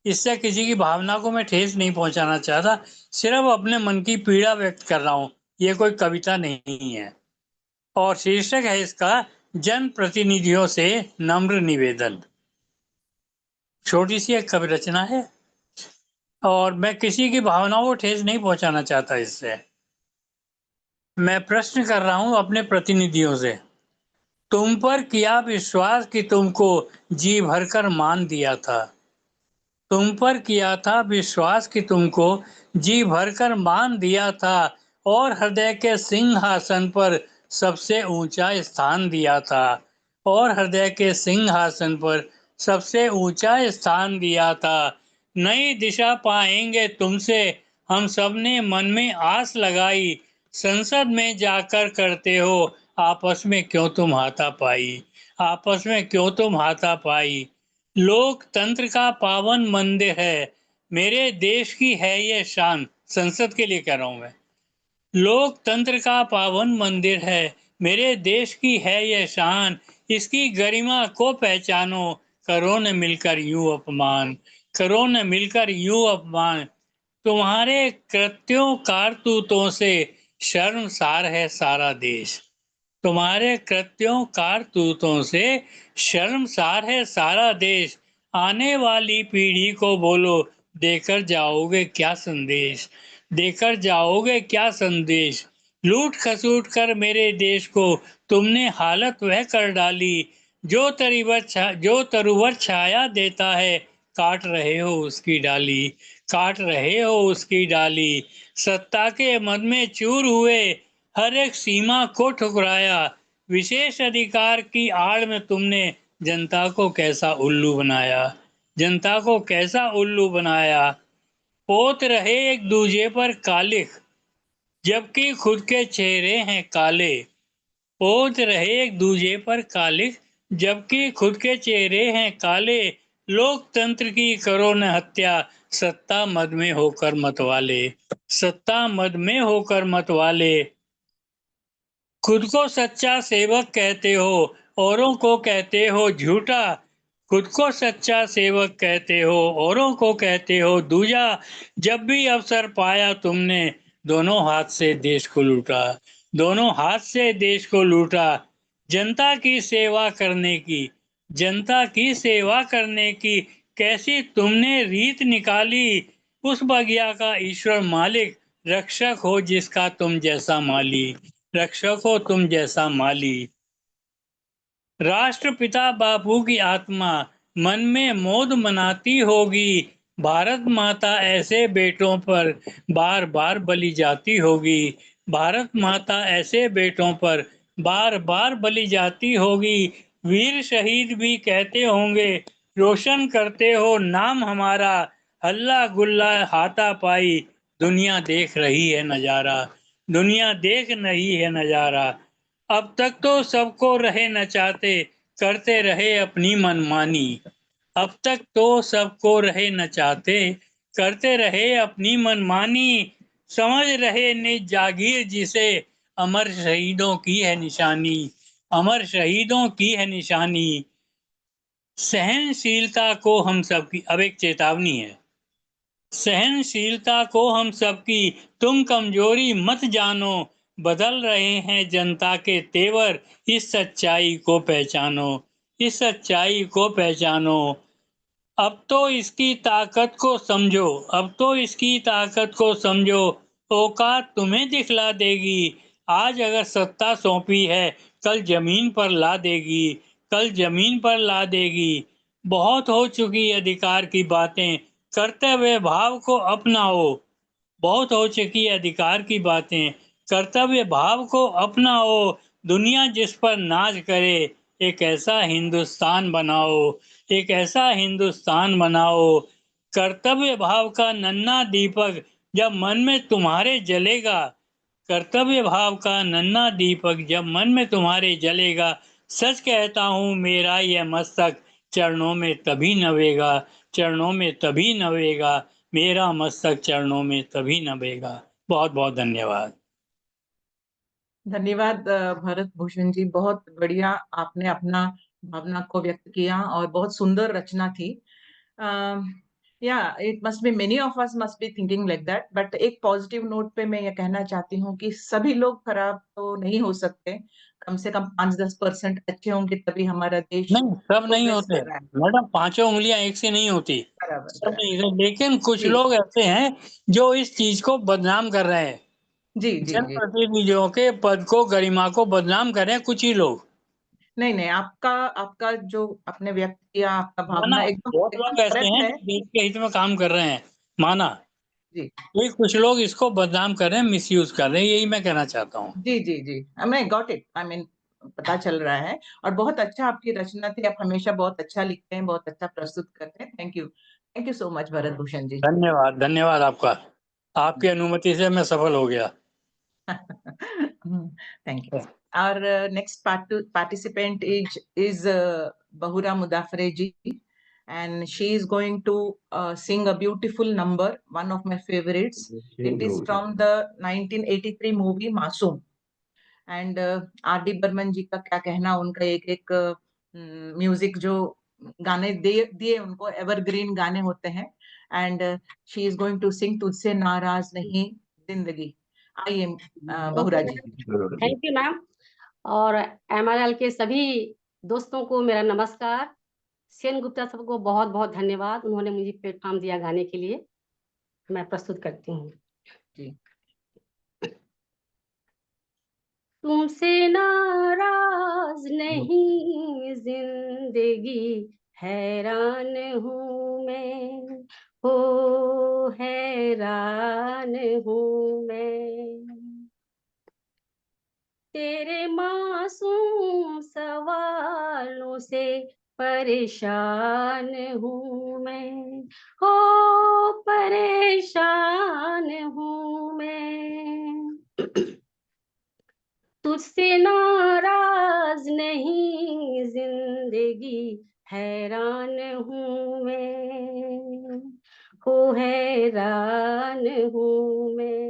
इससे किसी की भावना को मैं ठेस नहीं पहुंचाना चाहता, सिर्फ अपने मन की पीड़ा व्यक्त कर रहा हूँ। ये कोई कविता नहीं है। और शीर्षक है इसका जन प्रतिनिधियों से नम्र निवेदन। छोटी सी एक कवि रचना है और मैं किसी की भावनाओं को ठेस नहीं पहुंचाना चाहता। इससे मैं प्रश्न कर रहा हूं अपने प्रतिनिधियों से, तुम पर किया विश्वास कि तुमको जी भरकर मान दिया था। तुम पर किया था विश्वास कि तुमको जी भरकर मान दिया था और हृदय के सिंहासन पर सबसे ऊंचा स्थान दिया था। और हृदय के सिंहासन पर सबसे ऊंचा स्थान दिया था। नई दिशा पाएंगे तुमसे हम सब ने मन में आस लगाई। संसद में जाकर करते हो आपस में क्यों तुम हाथापाई। आपस में क्यों तुम हाथापाई। लोकतंत्र का पावन मंदिर है, मेरे देश की है ये शान। संसद के लिए कह रहा हूं मैं। लोकतंत्र का पावन मंदिर है, मेरे देश की है ये शान। इसकी गरिमा को पहचानो, करो न मिलकर यूं अपमान। करो न मिलकर यूं अपमान। तुम्हारे कृत्यों कारतूतों से शर्मसार है सारा देश। तुम्हारे कृत्यों कारतूतों से शर्मसार है सारा देश। आने वाली पीढ़ी को बोलो, देकर जाओगे क्या संदेश, देकर जाओगे क्या संदेश। लूट खसूट कर मेरे देश को तुमने हालत वह कर डाली, जो तरुवर छाया देता है, काट रहे हो उसकी डाली, काट रहे हो उसकी डाली। सत्ता के मद में चूर हुए, हर एक सीमा को ठुकराया। विशेष अधिकार की आड़ में तुमने जनता को कैसा उल्लू बनाया, जनता को कैसा उल्लू बनाया। पोत रहे एक दूजे पर कालिख, जबकि खुद के चेहरे हैं काले। पोत रहे एक दूजे पर कालिख, जबकि खुद के चेहरे हैं काले। लोकतंत्र की करो न हत्या, सत्ता मद में होकर मतवाले, सत्ता मद में होकर मतवाले। खुद को सच्चा सेवक कहते हो, औरों को कहते हो झूठा। खुद को सच्चा सेवक कहते हो, औरों को कहते हो दूजा। जब भी अवसर पाया तुमने, दोनों हाथ से देश को लूटा, दोनों हाथ से देश को लूटा। जनता की सेवा करने की, जनता की सेवा करने की कैसी तुमने रीत निकाली। उस बगिया का ईश्वर मालिक, रक्षक हो जिसका तुम जैसा माली, रक्षक हो तुम जैसा माली। राष्ट्रपिता बापू की आत्मा मन में मोद मनाती होगी। भारत माता ऐसे बेटों पर बार बार बलि जाती होगी, भारत माता ऐसे बेटों पर बार बार बलि जाती होगी। वीर शहीद भी कहते होंगे, रोशन करते हो नाम हमारा। हल्ला गुल्ला हाथापाई, दुनिया देख रही है नजारा, दुनिया देख रही है नजारा। अब तक तो सबको रहे नचाते, करते रहे अपनी मनमानी। अब तक तो सबको रहे नचाते, करते रहे अपनी मनमानी। समझ रहे निज जागीर जिसे, अमर शहीदों की है निशानी, अमर शहीदों की है निशानी। सहनशीलता को हम सबकी, अब एक चेतावनी है, सहनशीलता को हम सबकी तुम कमजोरी मत जानो। बदल रहे हैं जनता के तेवर, इस सच्चाई को पहचानो, इस सच्चाई को पहचानो। अब तो इसकी ताकत को समझो, अब तो इसकी ताकत को समझो। औकात तुम्हें दिखला देगी, आज अगर सत्ता सौंपी है, कल जमीन पर ला देगी, कल जमीन पर ला देगी। बहुत हो चुकी अधिकार की बातें, कर्तव्य भाव को अपनाओ। बहुत हो चुकी अधिकार की बातें, कर्तव्य भाव को अपनाओ। दुनिया जिस पर नाज करे, एक ऐसा हिंदुस्तान बनाओ, एक ऐसा हिंदुस्तान बनाओ। कर्तव्य भाव का नन्हा दीपक जब मन में तुम्हारे जलेगा, कर्तव्य भाव का नन्हा दीपक जब मन में तुम्हारे जलेगा। सच कहता हूँ मेरा यह मस्तक चरणों में तभी नवेगा, चरणों में तभी नवेगा। मेरा मस्तक चरणों में तभी नवेगा। बहुत बहुत धन्यवाद। धन्यवाद भरत भूषण जी, बहुत बढ़िया आपने अपना भावना को व्यक्त किया और बहुत सुंदर रचना थी। या it must be many of us must be thinking like that, but एक पॉजिटिव नोट पे मैं ये कहना चाहती हूँ कि सभी लोग खराब तो नहीं हो सकते, कम से कम 5-10% अच्छे होंगे तभी हमारा देश नहीं, सब नहीं प्रोग्रेस होते कर रहा है। मैडम, पांचों उंगलियां एक से नहीं होती, बराबर सब बराबर। नहीं होते। लेकिन कुछ जी लोग ऐसे हैं जो इस चीज को बदनाम कर रहे हैं, जी जी जी। जनप्रतिनिधियों के पद को, गरिमा को बदनाम कर रहे हैं कुछ ही लोग। नहीं नहीं, आपका आपका जो आपने व्यक्त किया, आपका माना, भावना एकदम बहुत एकदम लोग ऐसे करेक्ट हैं है। जो देश के हित में काम कर रहे हैं, माना। जी ये कुछ लोग इसको बदनाम कर रहे हैं, मिसयूज कर रहे हैं, यही मैं कहना चाहता हूँ। जी जी जी, मैं गॉट इट, आई मीन पता चल रहा है। और बहुत अच्छा आपकी रचना थी, आप हमेशा बहुत अच्छा लिखते हैं, बहुत अच्छा प्रस्तुत करते हैं। Thank you so much Bharat Bhushan ji. धन्यवाद, धन्यवाद आपका, आपकी अनुमति से मैं सफल हो गया। Thank you. Our next participant is Bahura Mudafare ji, and she is going to sing a beautiful number, one of my favorites. It is from the 1983 movie Masoom. And R.D. Burman ji का क्या कहना, उनका एक एक म्यूजिक जो गाने दिए उनको, एवरग्रीन गाने होते हैं। And she is going to sing तुझसे नाराज नहीं जिंदगी। आइए Bahura ji. Thank you ma'am. और MRL के सभी दोस्तों को मेरा नमस्कार। सेन गुप्ता सबको बहुत बहुत धन्यवाद, उन्होंने मुझे प्लेटफॉर्म दिया गाने के लिए। मैं प्रस्तुत करती हूँ। जी। तुमसे नाराज नहीं जिंदगी, हैरान हूँ मैं, हो हैरान हूँ मैं। तेरे मासूम सवालों से परेशान हूँ मैं, हो परेशान हूँ मैं। तुझसे नाराज नहीं जिंदगी, हैरान हूँ मैं, हो हैरान हूँ मैं।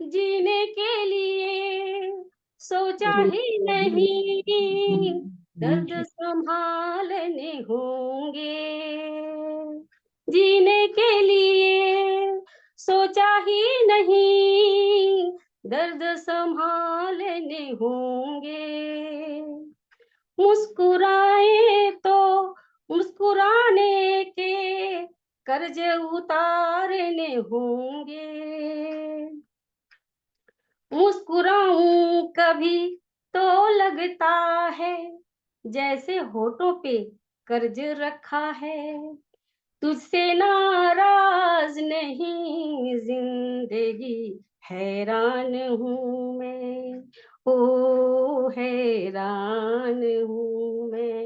जीने के लिए सोचा ही नहीं, दर्द संभालने होंगे। जीने के लिए सोचा ही नहीं, दर्द संभालने होंगे। मुस्कुराए तो मुस्कुराने के कर्ज उतारने होंगे। मुस्कुराऊं कभी तो लगता है जैसे होठों पे कर्ज रखा है। तुझसे नाराज नहीं जिंदगी, हैरान हूँ मैं, ओ हैरान हूँ मैं।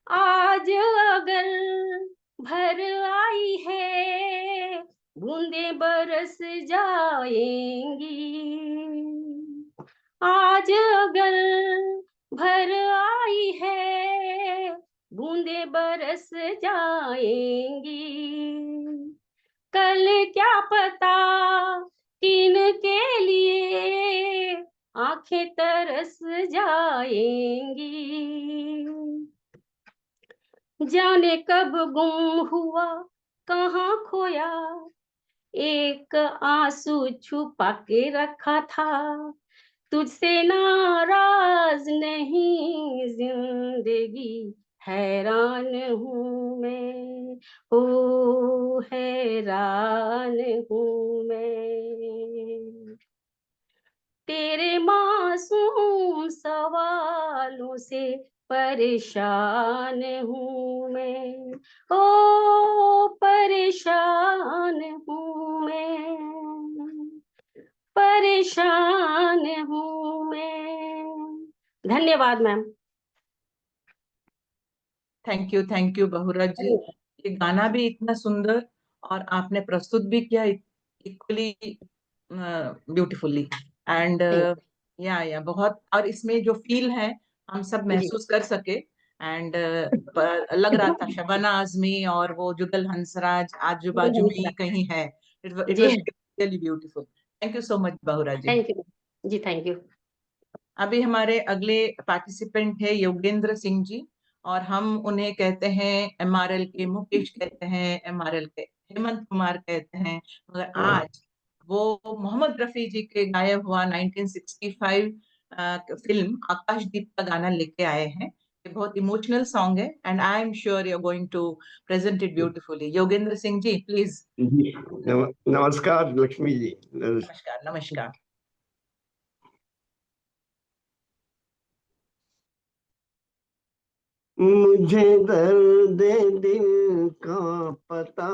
आज अगर भर आई है, बूंदे बरस जाएंगी। आज अगर भर आई है, बूंदे बरस जाएंगी। कल क्या पता किन के लिए आंखें तरस जाएंगी। जाने कब गुम हुआ कहाँ खोया, एक आंसू छुपा के रखा था। तुझसे नाराज नहीं जिंदगी, हैरान हूँ मैं, ओ हैरान हूँ मैं। तेरे मासूम सवालों से परेशान हूँ मैं, ओ परेशान हूँ मैं, परेशान हूँ मैं। धन्यवाद मैम। थैंक यू बहुरा जी। ये गाना भी इतना सुंदर और आपने प्रस्तुत भी किया इक्वली ब्यूटीफुली। एंड या बहुत, और इसमें जो फील है हम सब महसूस कर सके। एंड लग रहा था शबाना आजमी और वो जुगल हंसराज आजू बाजू में ही कहीं है। It was really beautiful. Thank you so much Bahura ji. Thank you जी, थैंक यू। अभी हमारे अगले पार्टिसिपेंट है योगेंद्र सिंह जी, और हम उन्हें कहते हैं MRL के मुकेश कहते हैं, MRL के हेमंत कुमार कहते हैं, मगर आज वो मोहम्मद रफी जी के गाया हुआ 1965 फिल्म आकाशदीप का गाना लेके आए हैं। ये बहुत इमोशनल सॉन्ग है and I am sure you are going to present it beautifully. Yogendra Singh ji please. नमस्कार लक्ष्मी जी। नमस्कार नमस्कार। मुझे दर्द दिल का पता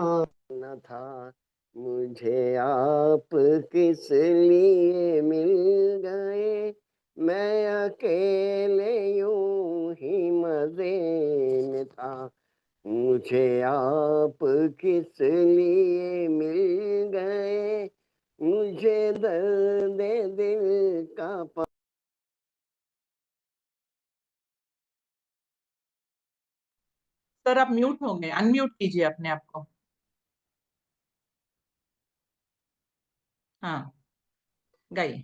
न था, मुझे आप किस लिए मिल गए। मैं अकेले यूं ही मजे में था, मुझे आप किस लिए मिल गए। मुझे दर्द दिल का सर आप म्यूट हो गए, अनम्यूट कीजिए अपने आप को। हाँ गाइए।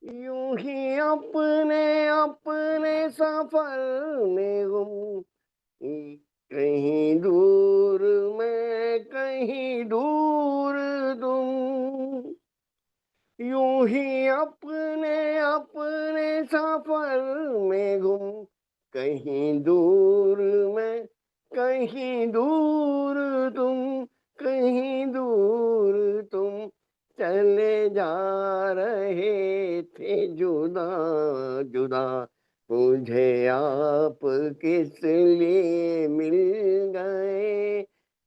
यूं ही अपने अपने सफर में गुम, कहीं दूर मैं कहीं दूर तुम, यूं ही अपने अपने सफर में गुम, कहीं दूर मैं कहीं दूर तुम, कहीं दूर तुम, चले जा रहे थे जुदा जुदा, मुझे आप किस लिए मिल गए,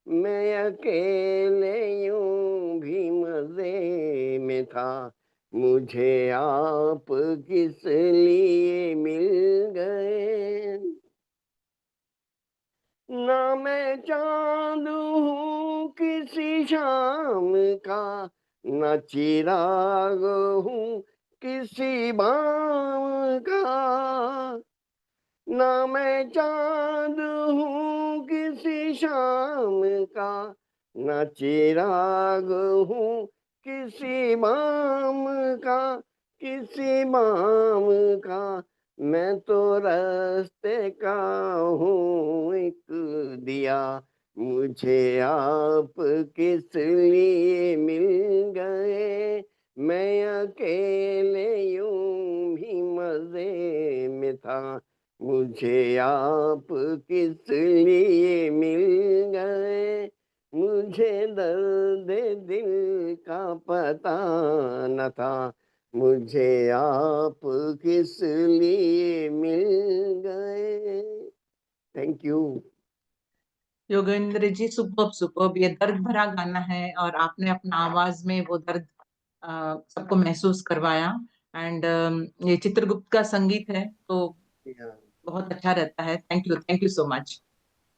मैं अकेले यूं भी मजे में था, मुझे आप किस लिए मिल गए, ना मैं चांद हूँ किसी शाम का, न चिराग हूँ किसी बाम का, ना मैं चांद हूँ किसी शाम का, न चिराग हूँ किसी बाम का, किसी बाम का, मैं तो रास्ते का हूँ एक दिया, मुझे आप किस लिए मिल गए, मैं अकेले यूं भी मजे में था, मुझे आप किस लिए मिल गए, मुझे दर्द दिल का पता न था, मुझे आप किस लिए मिल गए। Thank you. Yogendra ji, superb superb, ये दर्द भरा गाना है और आपने अपना आवाज में वो दर्द सबको महसूस करवाया। एंड ये चित्रगुप्त का संगीत है तो बहुत अच्छा रहता है। Thank you so much.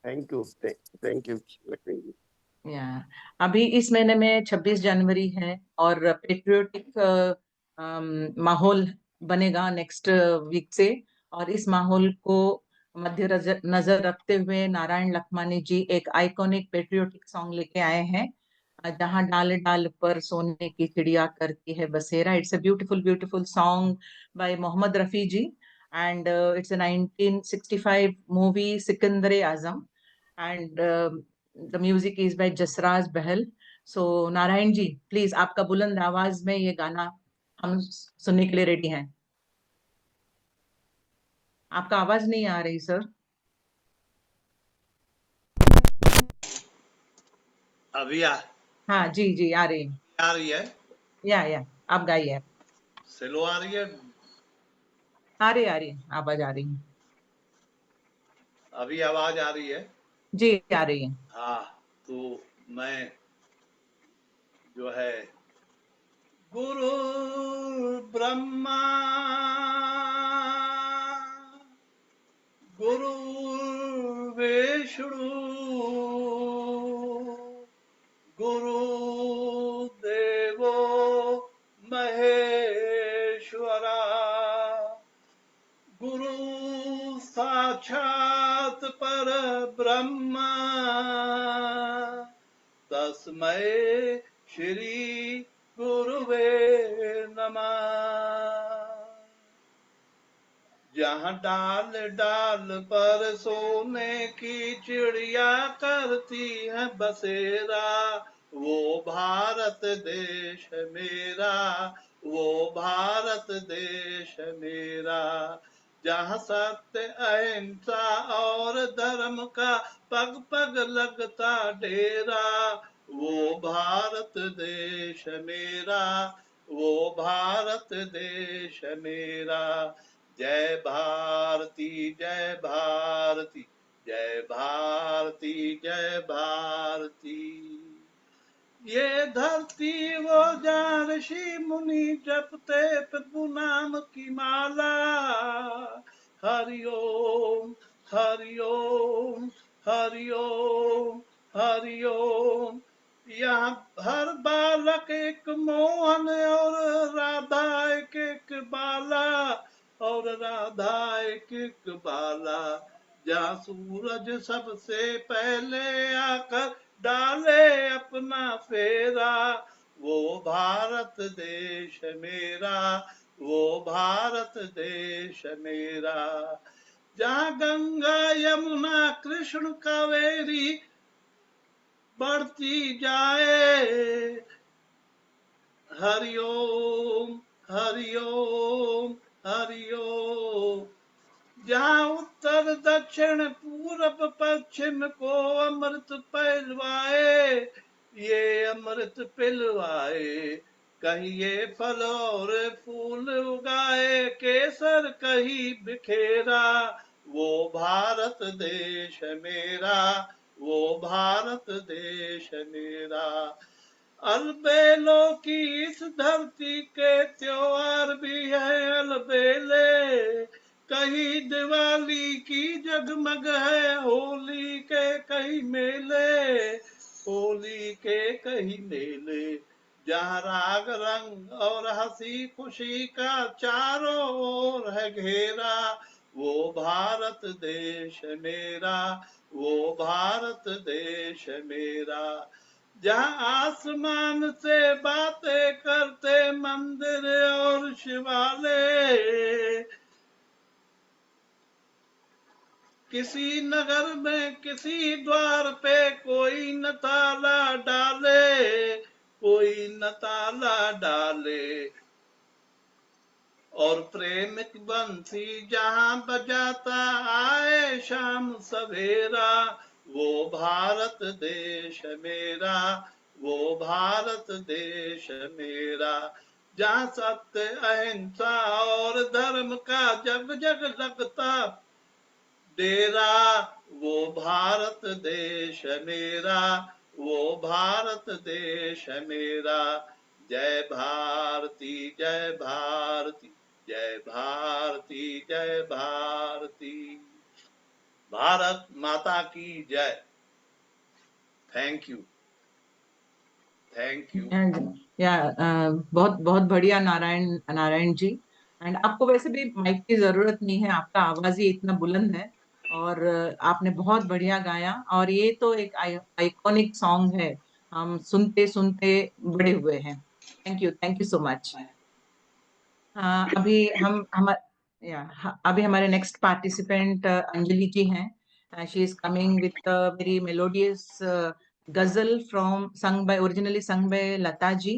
Thank you Lakshmi ji. या अभी इस महीने में 26 जनवरी है और पेट्रियोटिक माहौल बनेगा नेक्स्ट वीक से, और इस माहौल को मध्य नजर रखते हुए नारायण लखमानी जी एक आइकॉनिक पेट्रियोटिक सॉन्ग लेके आए हैं, जहां डाल डाल पर सोने की चिड़िया करती है बसेरा। It's a beautiful beautiful song by Mohammad Rafi ji, and it's a 1965 movie Sikandar Azam, and the music is by Jasraj Bahl. So Narayan ji, please आपका बुलंद आवाज में ये गाना हम सुनने के लिए रेडी हैं। आपका आवाज नहीं आ रही सर। अभी हाँ जी जी आ रही है। आ रही है। या आप गाइए। स्लो आ रही है। आ रही है, आवाज आ रही है। अभी आवाज आ रही है। जी आ रही है। हाँ, तो मैं जो है गुरु ब्रह्मा गुरु विष्णु गुरु देवो महेश्वरा गुरु साक्षात पर ब्रह्म तस्मै श्री गुरुवे नमः। जहाँ डाल डाल पर सोने की चिड़िया करती है बसेरा, वो भारत देश मेरा, वो भारत देश मेरा। जहाँ सत्य अहिंसा और धर्म का पग पग लगता डेरा, वो भारत देश मेरा, वो भारत देश मेरा। जय भारती जय भारती जय भारती जय भारती। ये धरती वो जहाँ ऋषि मुनि जपते प्रभु नाम की माला। हरिओम हरिओम हरिओम हरिओम। यहाँ हर बालक एक मोहन और राधा एक एक बाला, और राधा एक एक बाला। जहाँ सूरज सबसे पहले आकर डाले अपना फेरा, वो भारत देश मेरा, वो भारत देश मेरा। जहाँ गंगा यमुना कृष्ण कावेरी बढ़ती जाए, हरिओम हरिओम हरिओम। जहाँ उत्तर दक्षिण पूरब पश्चिम को अमृत पिलवाए, ये अमृत पिलवाए। कहीं ये फल और फूल उगाए, केसर कहीं बिखेरा, वो भारत देश मेरा, वो भारत देश मेरा। अलबेलों की इस धरती के त्योहार भी है अलबेले, कहीं दिवाली की जगमग है, होली के कहीं मेले, होली के कहीं मेले। जहाँ राग रंग और हंसी खुशी का चारों ओर है घेरा, वो भारत देश मेरा, वो भारत देश मेरा। जहाँ आसमान से बातें करते मंदिर और शिवालय, किसी नगर में किसी द्वार पे कोई न ताला डाले, कोई न ताला डाले। और प्रेम की बंसी जहाँ बजाता आए शाम सवेरा, वो भारत देश मेरा, वो भारत देश मेरा। जहाँ सत्य अहिंसा और धर्म का जग जग लगता डेरा, वो भारत देश मेरा, वो भारत देश मेरा। जय भारती जय भारती, जय भारती जय भारती। भारत माता की जय। Thank you, thank you. बहुत बहुत बढ़िया नारायण नारायण जी। एंड आपको वैसे भी माइक की जरूरत नहीं है, आपका आवाज ही इतना बुलंद है और आपने बहुत बढ़िया गाया। और ये तो एक आइकॉनिक सॉन्ग है, हम सुनते सुनते बड़े हुए हैं। Thank you so much. अभी अभी हमारे नेक्स्ट पार्टिसिपेंट अंजलि जी हैं। She is coming with very melodious ghazal from originally sung by Lata ji,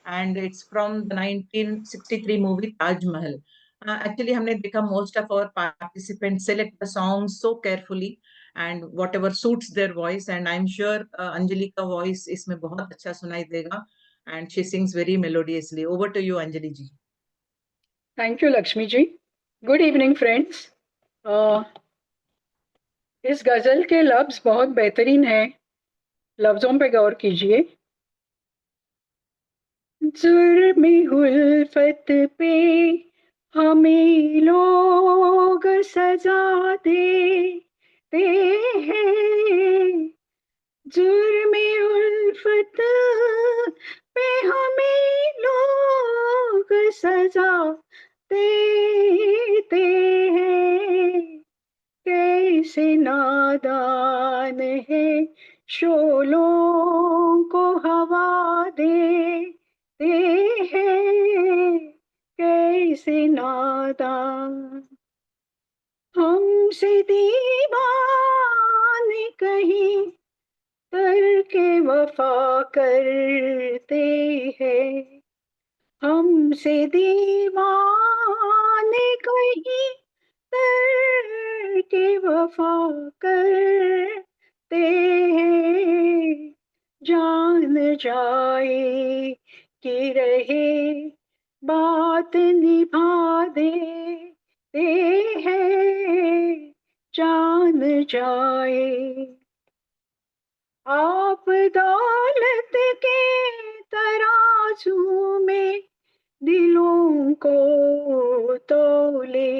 and it's from the 1963 movie Taj Mahal. Actually हमने देखा most of our participants select the songs so carefully and whatever suits their voice, and I'm sure Anjali का voice इसमें बहुत अच्छा सुनाई देगा and she sings very melodiously. Over to you Anjali ji. Thank you Lakshmi ji. Good evening friends. इस गजल के लफ्ज बहुत बेहतरीन हैं, लफ्जों पे गौर कीजिए। जुर्म उल्फत पे हमें लोग सजा देते हैं, जुर्म उल्फत पे हमें लोग सजा देते हैं। कैसे नादान है शोलों को हवा देते हैं, कैसे नादान। हमसे दीवाने कहीं करके वफा करते हैं, हमसे दीवाने कहीं करके वफा करते हैं। जान जाए कि रहे बात निभा देते हैं, जान जाए। आप दौलत के तराजू में दिलों को तोले,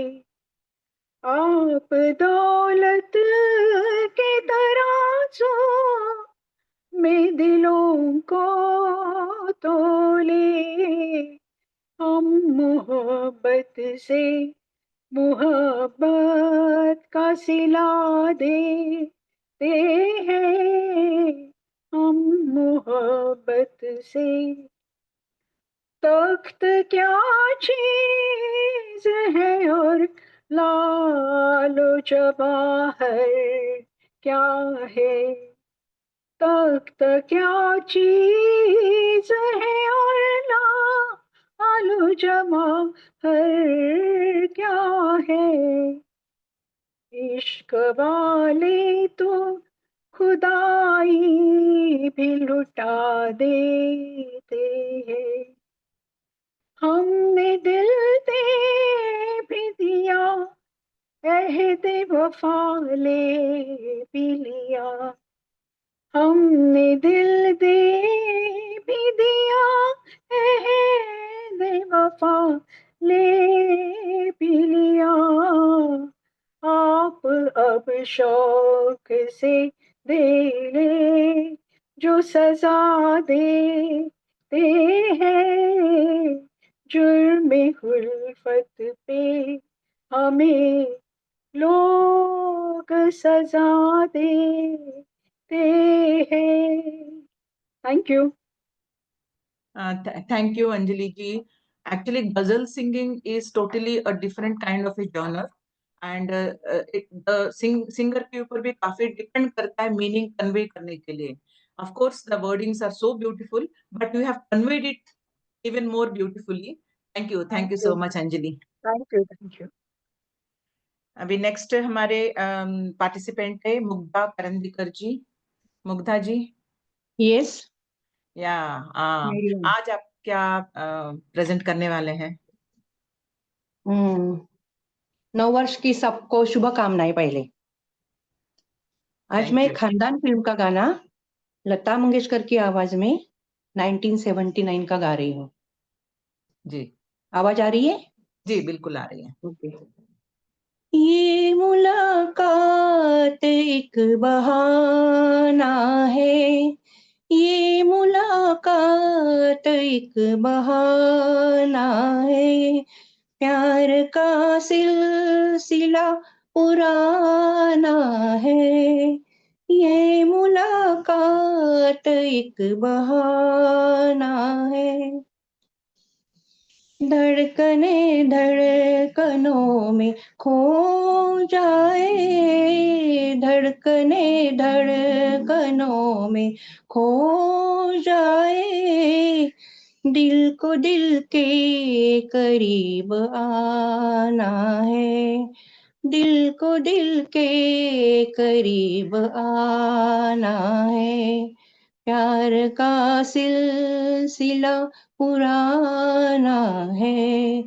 आप दौलत के तराजू में दिलों को तोले। हम मोहब्बत से मोहब्बत का सिला देते हैं, हम मोहब्बत से। तख्त क्या चीज है और लालो जवाहर क्या है। तख्त क्या चीज है और लालो जवाहर क्या है। इश्क वाले तो खुदाई भी लुटा देते हैं। हमने दिल दे भी दिया अहद वफा ले भी लिया। हमने दिल दे भी दिया अहद वफा ले भी लिया। आप अब शौक से दे ले जो सजा देते हैं। जुर्मे हुल्फत पे हमें लोग सजा देते हैं। Thank you. Thank you, Anjali ji. Actually, ghazal singing is totally a different kind of a genre, and singer के ऊपर भी काफी depend करता है meaning convey करने के लिए. Of course, the wordings are so beautiful, but you have conveyed it even more beautifully. Thank you so much, Anjali. Thank you. Thank you. अभी नेक्स्ट हमारे पार्टिसिपेंट है मुग्धा करंदीकर जी। मुग्धा जी। यस। या आज आप क्या प्रेजेंट करने वाले हैं? नववर्ष की सबको शुभकामनाएं। पहले आज Thank मैं you. खानदान फिल्म का गाना लता मंगेशकर की आवाज में 1979 का गा रही हूँ। जी। आवाज आ रही है? जी बिल्कुल आ रही है। ओके। ये मुलाकात एक बहाना है, ये मुलाकात एक बहाना है, प्यार का सिलसिला पुराना है। ये मुलाकात एक बहाना है, धड़कने धड़कनों में खो जाए, धड़कने धड़कनों में खो जाए, दिल को दिल के करीब आना है, दिल को दिल के करीब आना है, प्यार का सिलसिला पुराना है,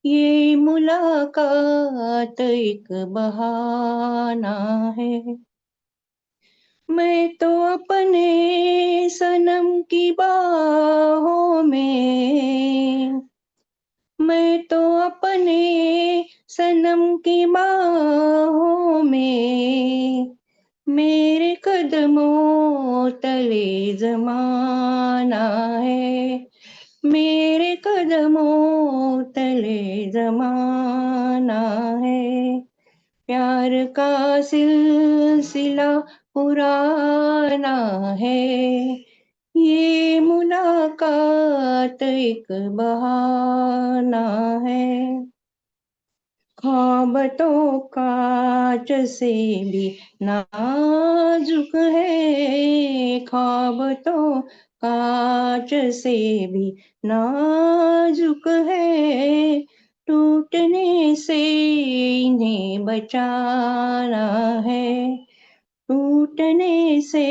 ये मुलाकात एक बहाना है। मैं तो अपने सनम की बाहों में, मैं तो अपने सनम की बाहों में, मेरे कदमों तले ज़माना है, मेरे कदमों तले ज़माना है, प्यार का सिलसिला पुराना है, ये मुलाकात एक बहाना है। ख्वाब तो कांच से भी नाजुक है, ख्वाब तो कांच से भी नाजुक है, टूटने से इन्हें बचाना है, टूटने से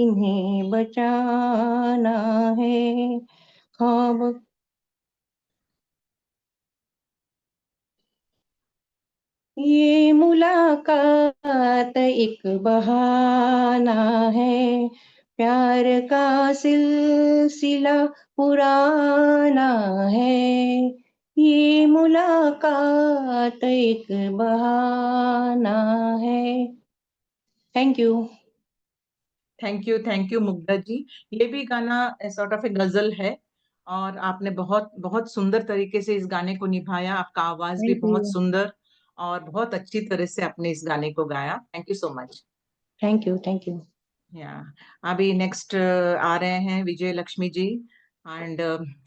इन्हें बचाना है। ख्वाब ये मुलाकात एक बहाना है, प्यार का सिलसिला पुराना है, ये मुलाकात एक बहाना है। Thank you. Thank you Mugdha ji. ये भी गाना सॉर्ट ऑफ ए गजल है और आपने बहुत बहुत सुंदर तरीके से इस गाने को निभाया। आपका आवाज भी थैंक बहुत यू। सुंदर और बहुत अच्छी तरह से आपने इस गाने को गाया। Thank you so much. Thank you. Thank you. या अभी नेक्स्ट आ रहे हैं विजय लक्ष्मी जी। एंड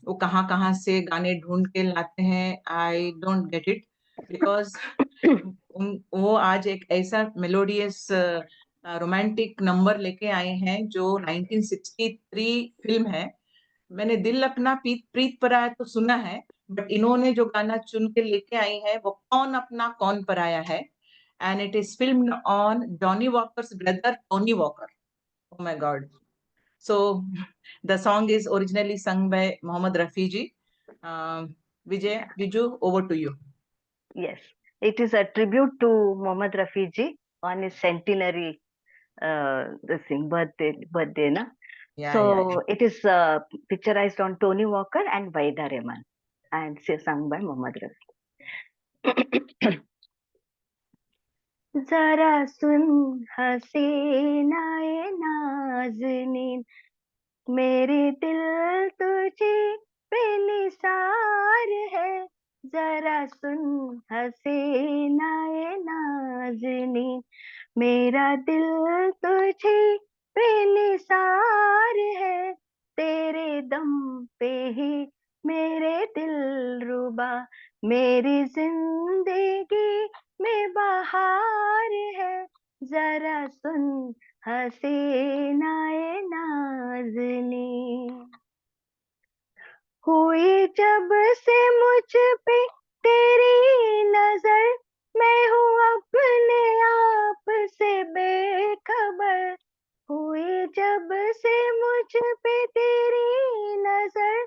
वो कहाँ कहाँ से गाने ढूंढ के लाते हैं, I don't get it, because वो आज एक ऐसा मेलोडियस रोमांटिक नंबर लेके आए हैं जो 1963 फिल्म है। मैंने दिल अपना प्रीत पराया तो सुना है, बट इन्होंने जो गाना चुन के लेके आई है वो कौन अपना कौन पराया है, and it is filmed on Johnny walkers brother Tony walker. Oh my God. So the song is originally sung by Mohammed Rafi ji. Viju, over to you. Yes, it is a tribute to Mohammed Rafi ji on his centenary birthday, na? Yeah, So it is picturized on Tony Walker and Vaida Rehman and sung by Mohammed Rafi. जरा सुन हसीनाए नाज़नीन, मेरे दिल तुझे पे निसार है। जरा सुन हसीनाए नाज़नीन, मेरा दिल तुझे पे निसार है। तेरे दम पे ही मेरे दिल रुबा, मेरी जिंदगी में बहार है। जरा सुन हसीनाए नाज़नीन, हुई जब से मुझ पे तेरी नजर, मैं हूँ अपने आप से बेखबर। हुई जब से मुझ पे तेरी नजर,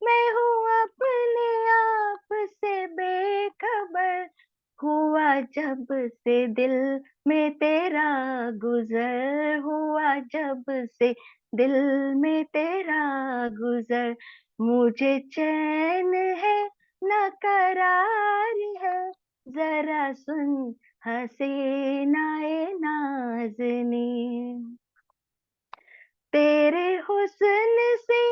मैं हूँ अपने आप से बेखबर। हुआ जब से दिल में तेरा गुजर, हुआ जब से दिल में तेरा गुजर, मुझे चैन है न करार है। जरा सुन हसीनाए नाज़नीन, तेरे हुस्न से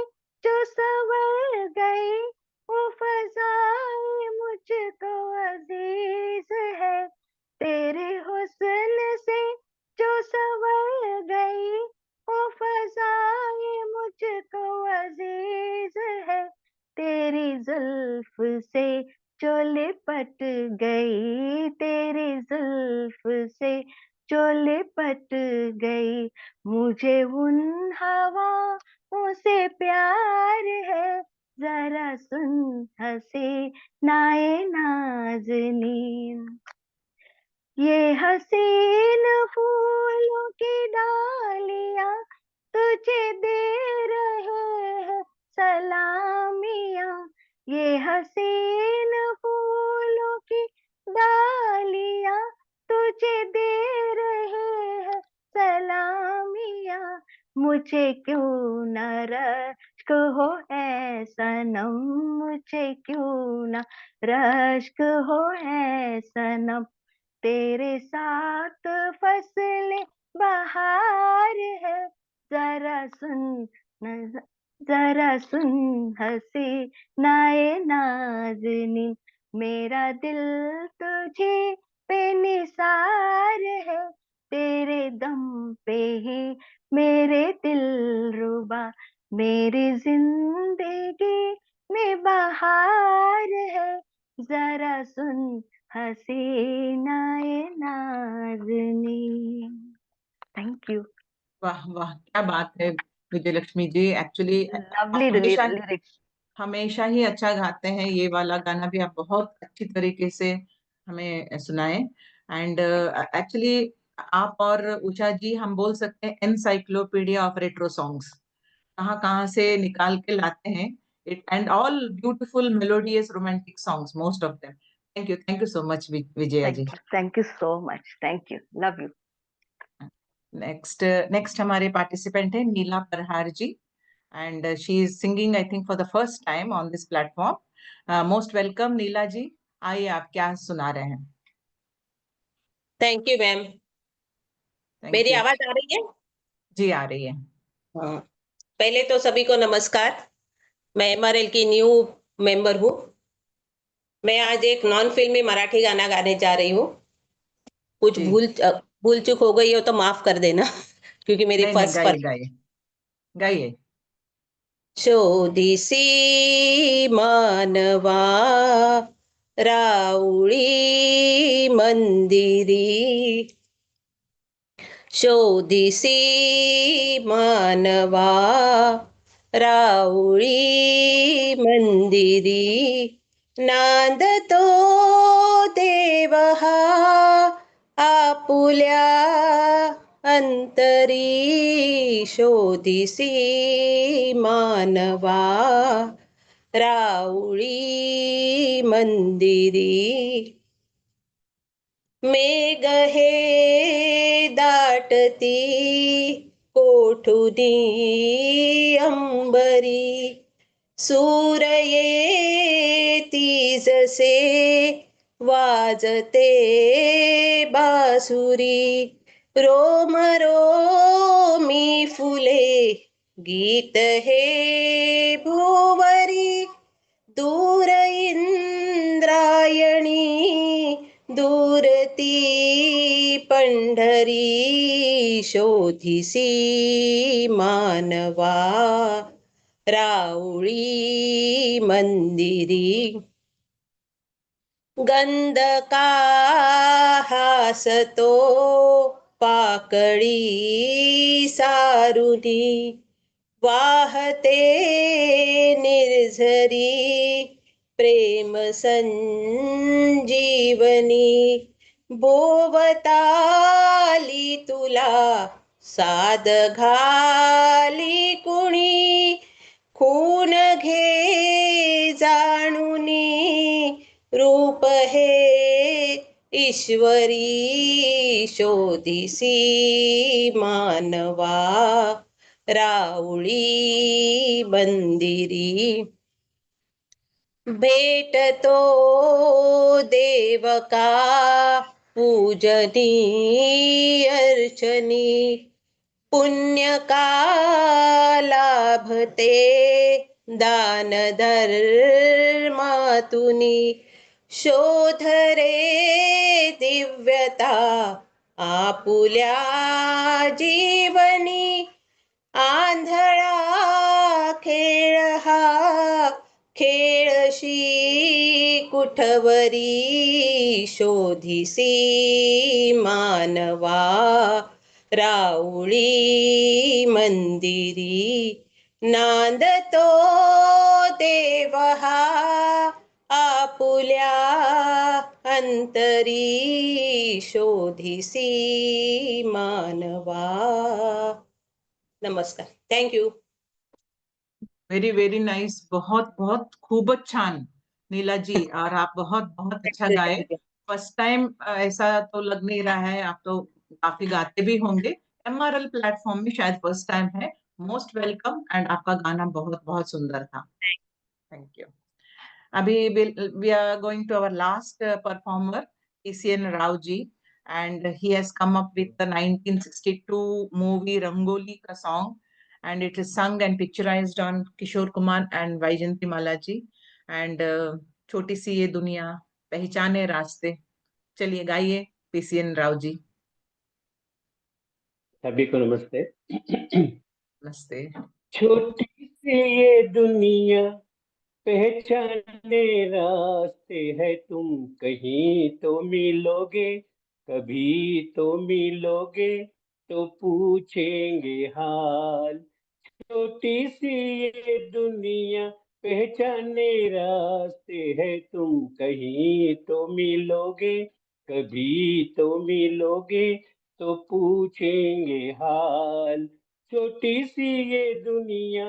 जो संवर गई, वो फज़ाएं मुझको अजीज है। तेरे हुस्न से जो संवर गई, वो फज़ाएं मुझको अजीज है। तेरी जुल्फ से जो लिपट गई, तेरी जुल्फ से जो लिपट गई, मुझे उन हवाओं से प्यार है। जरा सुन हसीनाए नाज़नीन, ये हसीन फूलों की डालियां तुझे दे रहे हैं सलामियां। ये हसीन फूलों की डालियां तुझे दे रहे हैं सलामियां। मुझे क्यों न रश्क हो ऐ सनम, मुझे क्यों न रश्क हो ऐ सनम। तेरे साथ फसलें बहार है। जरा सुन जरा सुन हसीनाए नाज़नीन, मेरा दिल तुझे पे निसार है। तेरे दम पे ही मेरे दिल रुबा, मेरी जिंदगी में बहार है। जरा सुन हसीनाए नाज़नीन। Thank you. वाह वाह, क्या बात है Vijayalakshmi ji. Actually lovely lyrics, हमेशा ही अच्छा गाते हैं। ये वाला गाना भी आप बहुत अच्छी तरीके से हमें सुनाए। एंड एक्चुअली आप और उषा जी, हम बोल सकते हैं एनसाइक्लोपीडिया ऑफ रेट्रो सॉन्ग्स। कहाँ कहाँ से निकाल के लाते हैं it, and all beautiful melodious romantic songs, most of them. Thank you so much Vijaya ji. Thank you so much, thank you, love you. Next हमारे पार्टिसिपेंट है नीला परहार जी, and she is singing I think for the first time on this platform. Most welcome नीला जी, आइए आप क्या सुना रहे हैं। Thank you ma'am. मेरी आवाज आ रही है? जी आ रही है। हाँ, पहले तो सभी को नमस्कार। मैं MRL की न्यू मेंबर हूँ। मैं आज एक नॉन फिल्मी मराठी गाना गाने जा रही हूँ। कुछ भूल चूक हो गई हो तो माफ कर देना क्योंकि मेरी फर्स्ट गाइए। शोधिसी मानवा राऊळी मंदिरी शोधिसी मानवा राऊळी मंदिरी नांदतो देव हा आपुल्या अंतरी शोधिसी मानवा राऊळी मंदिरी मेघ हे दाटती कोठुनी अंबरी सूर येती जसे वाजते बासुरी रोम रोमी फुले गीत हे भुवरी दूर इंद्रायणी दूरती पंढरी शोधिसी मानवा राऊळी मंदिरी गंधका हासतो पाकळी सारुनी वाहते निर्झरी प्रेम संजीवनी भोवताली तुला साद घाली कुणी खून घे जाणुनी रूप हे ईश्वरी शोधिसी मानवा राऊळी मंदिरी भेटतो देवका पूजनी अर्चनी पुण्य का लाभते दान धर्मातुनी शोध रे दिव्यता आपुल्या जीवनी आंधळा खेळ हा खेळशी कुठवरी शोधिसी मानवा राऊळी मंदिरी नांदतो देव हा आपुल्या अंतरी शोधिसी मानवा नमस्कार थँक्यू वेरी नाइस बहुत बहुत खूब छान नीला जी और आप बहुत बहुत अच्छा गाए फर्स्ट टाइम ऐसा तो लग नहीं रहा है आप तो काफी गाते भी होंगे MRL प्लेटफॉर्म में शायद फर्स्ट टाइम है मोस्ट वेलकम एंड आपका गाना बहुत बहुत सुंदर था थैंक यू अभी we are going to our last performer PCN Rao ji and he has come up with the 1962 movie Rangoli ka song and it is sung and picturized on Kishore Kumar and Vaijayanti Mala ji and छोटी सी ये दुनिया पहचाने रास्ते चलिए गाइए PCN Rao जी सभी को नमस्ते नमस्ते छोटी सी ये दुनिया पहचाने रास्ते है तुम कहीं तो मिलोगे कभी तो मिलोगे तो पूछेंगे हाल छोटी सी ये दुनिया पहचाने रास्ते है तुम कहीं तो मिलोगे कभी तो मिलोगे तो पूछेंगे हाल छोटी सी ये दुनिया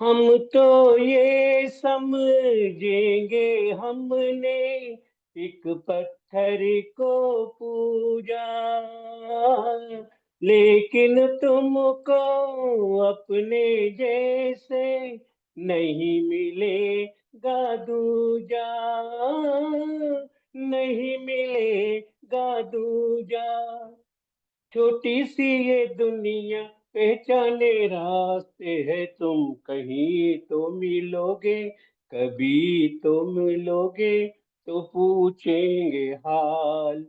हम तो ये समझेंगे हमने एक पत्थर को पूजा लेकिन तुमको अपने जैसे नहीं मिलेगा दूजा नहीं मिलेगा दूजा छोटी सी ये दुनिया पहचाने रास्ते है तुम कहीं तो मिलोगे कभी तो मिलोगे तो पूछेंगे हाल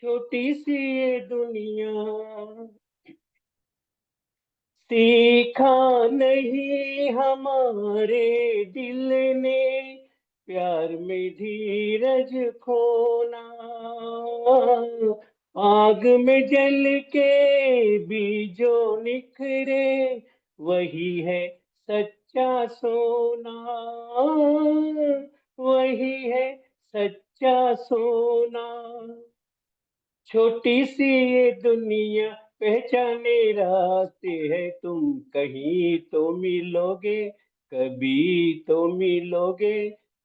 छोटी सी ये दुनिया सीखा नहीं हमारे दिल ने प्यार में धीरज खोना, आग में जल के भी जो निखरे वही है सच्चा सोना, वही है सच्चा सोना। छोटी सी ये दुनिया पहचाने रास्ते है, तुम कहीं तो मिलोगे, कभी तो मिलोगे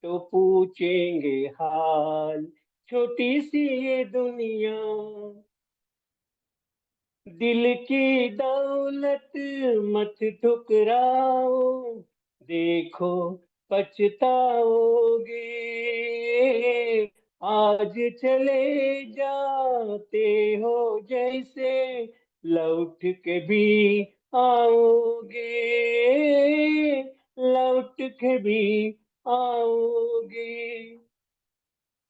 तो पूछेंगे हाल। छोटी सी ये दुनिया, दिल की दौलत मत ठुकराओ, देखो पछताओगे, आज चले जाते हो जैसे लौट के भी आओगे, लौट के भी आओगे।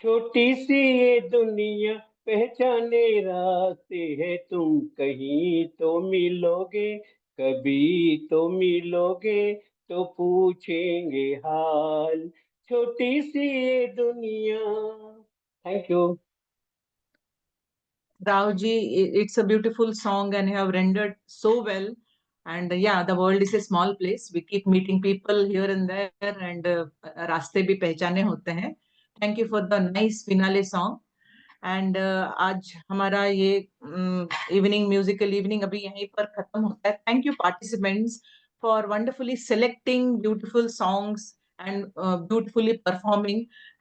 छोटी सी ये दुनिया पहचाने रास्ते है, तुम कहीं तो मिलोगे, कभी तो मिलोगे तो पूछेंगे हाल। छोटी सी ये दुनिया। Thank you. Rauji, it's a beautiful song and you have rendered so well. And yeah, the world is a small place. We keep meeting people here and there and रास्ते भी पहचाने होते हैं. Thank you for the nice finale song. And आज हमारा ये evening musical evening अभी यहीं पर खत्म होता है. Thank you participants for wonderfully selecting beautiful songs and beautifully performing,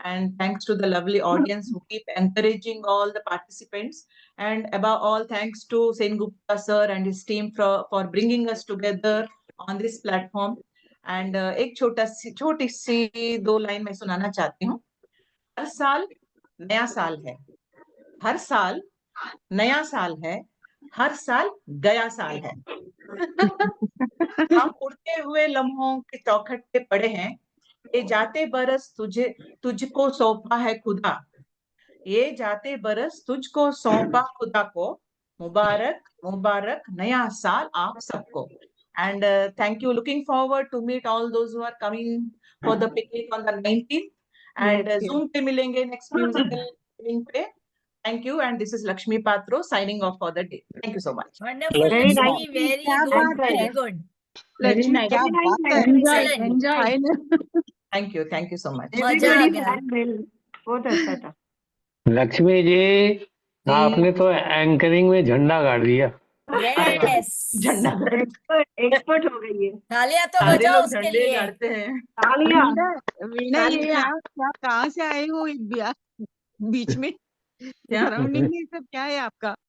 and thanks to the lovely audience who keep encouraging all the participants, and above all thanks to Sen Gupta sir and his team for bringing us together on this platform. And एक छोटी सी 2 line मैं सुनाना चाहती हूँ. हर साल नया साल है, हर साल नया साल है, हर साल गया साल है. हम उड़ते हुए लम्हों के चौखट पे पड़े हैं, ये जाते बरस तुझको सौंपा है खुदा, ये जाते बरस तुझको सौंपा खुदा को, मुबारक मुबारक नया साल आप सबको. And thank you, looking forward to meet all those who are coming for the picnic on the 19th, and Zoom पे मिलेंगे next musical evening पे. Thank you, and this is Lakshmi Patro signing off for the day. Thank you so much. Wonderful, Very Lakshmi. Very good, very good. Very nice. Enjoy, enjoy. Thank you so much. मजा आ गया. बहुत अच्छा था. लक्ष्मी जी, आपने तो anchoring में झंडा गाड़ दिया. Yes. झंडा एक्सपर्ट हो गई है. तालियां तो सारे बजाओ लोग उसके झंडे लिए. गाड़ते हैं. तालियां. वीणा, ये आप कहाँ से आए हो बीच में? सराउंडिंग में सब क्या है आपका?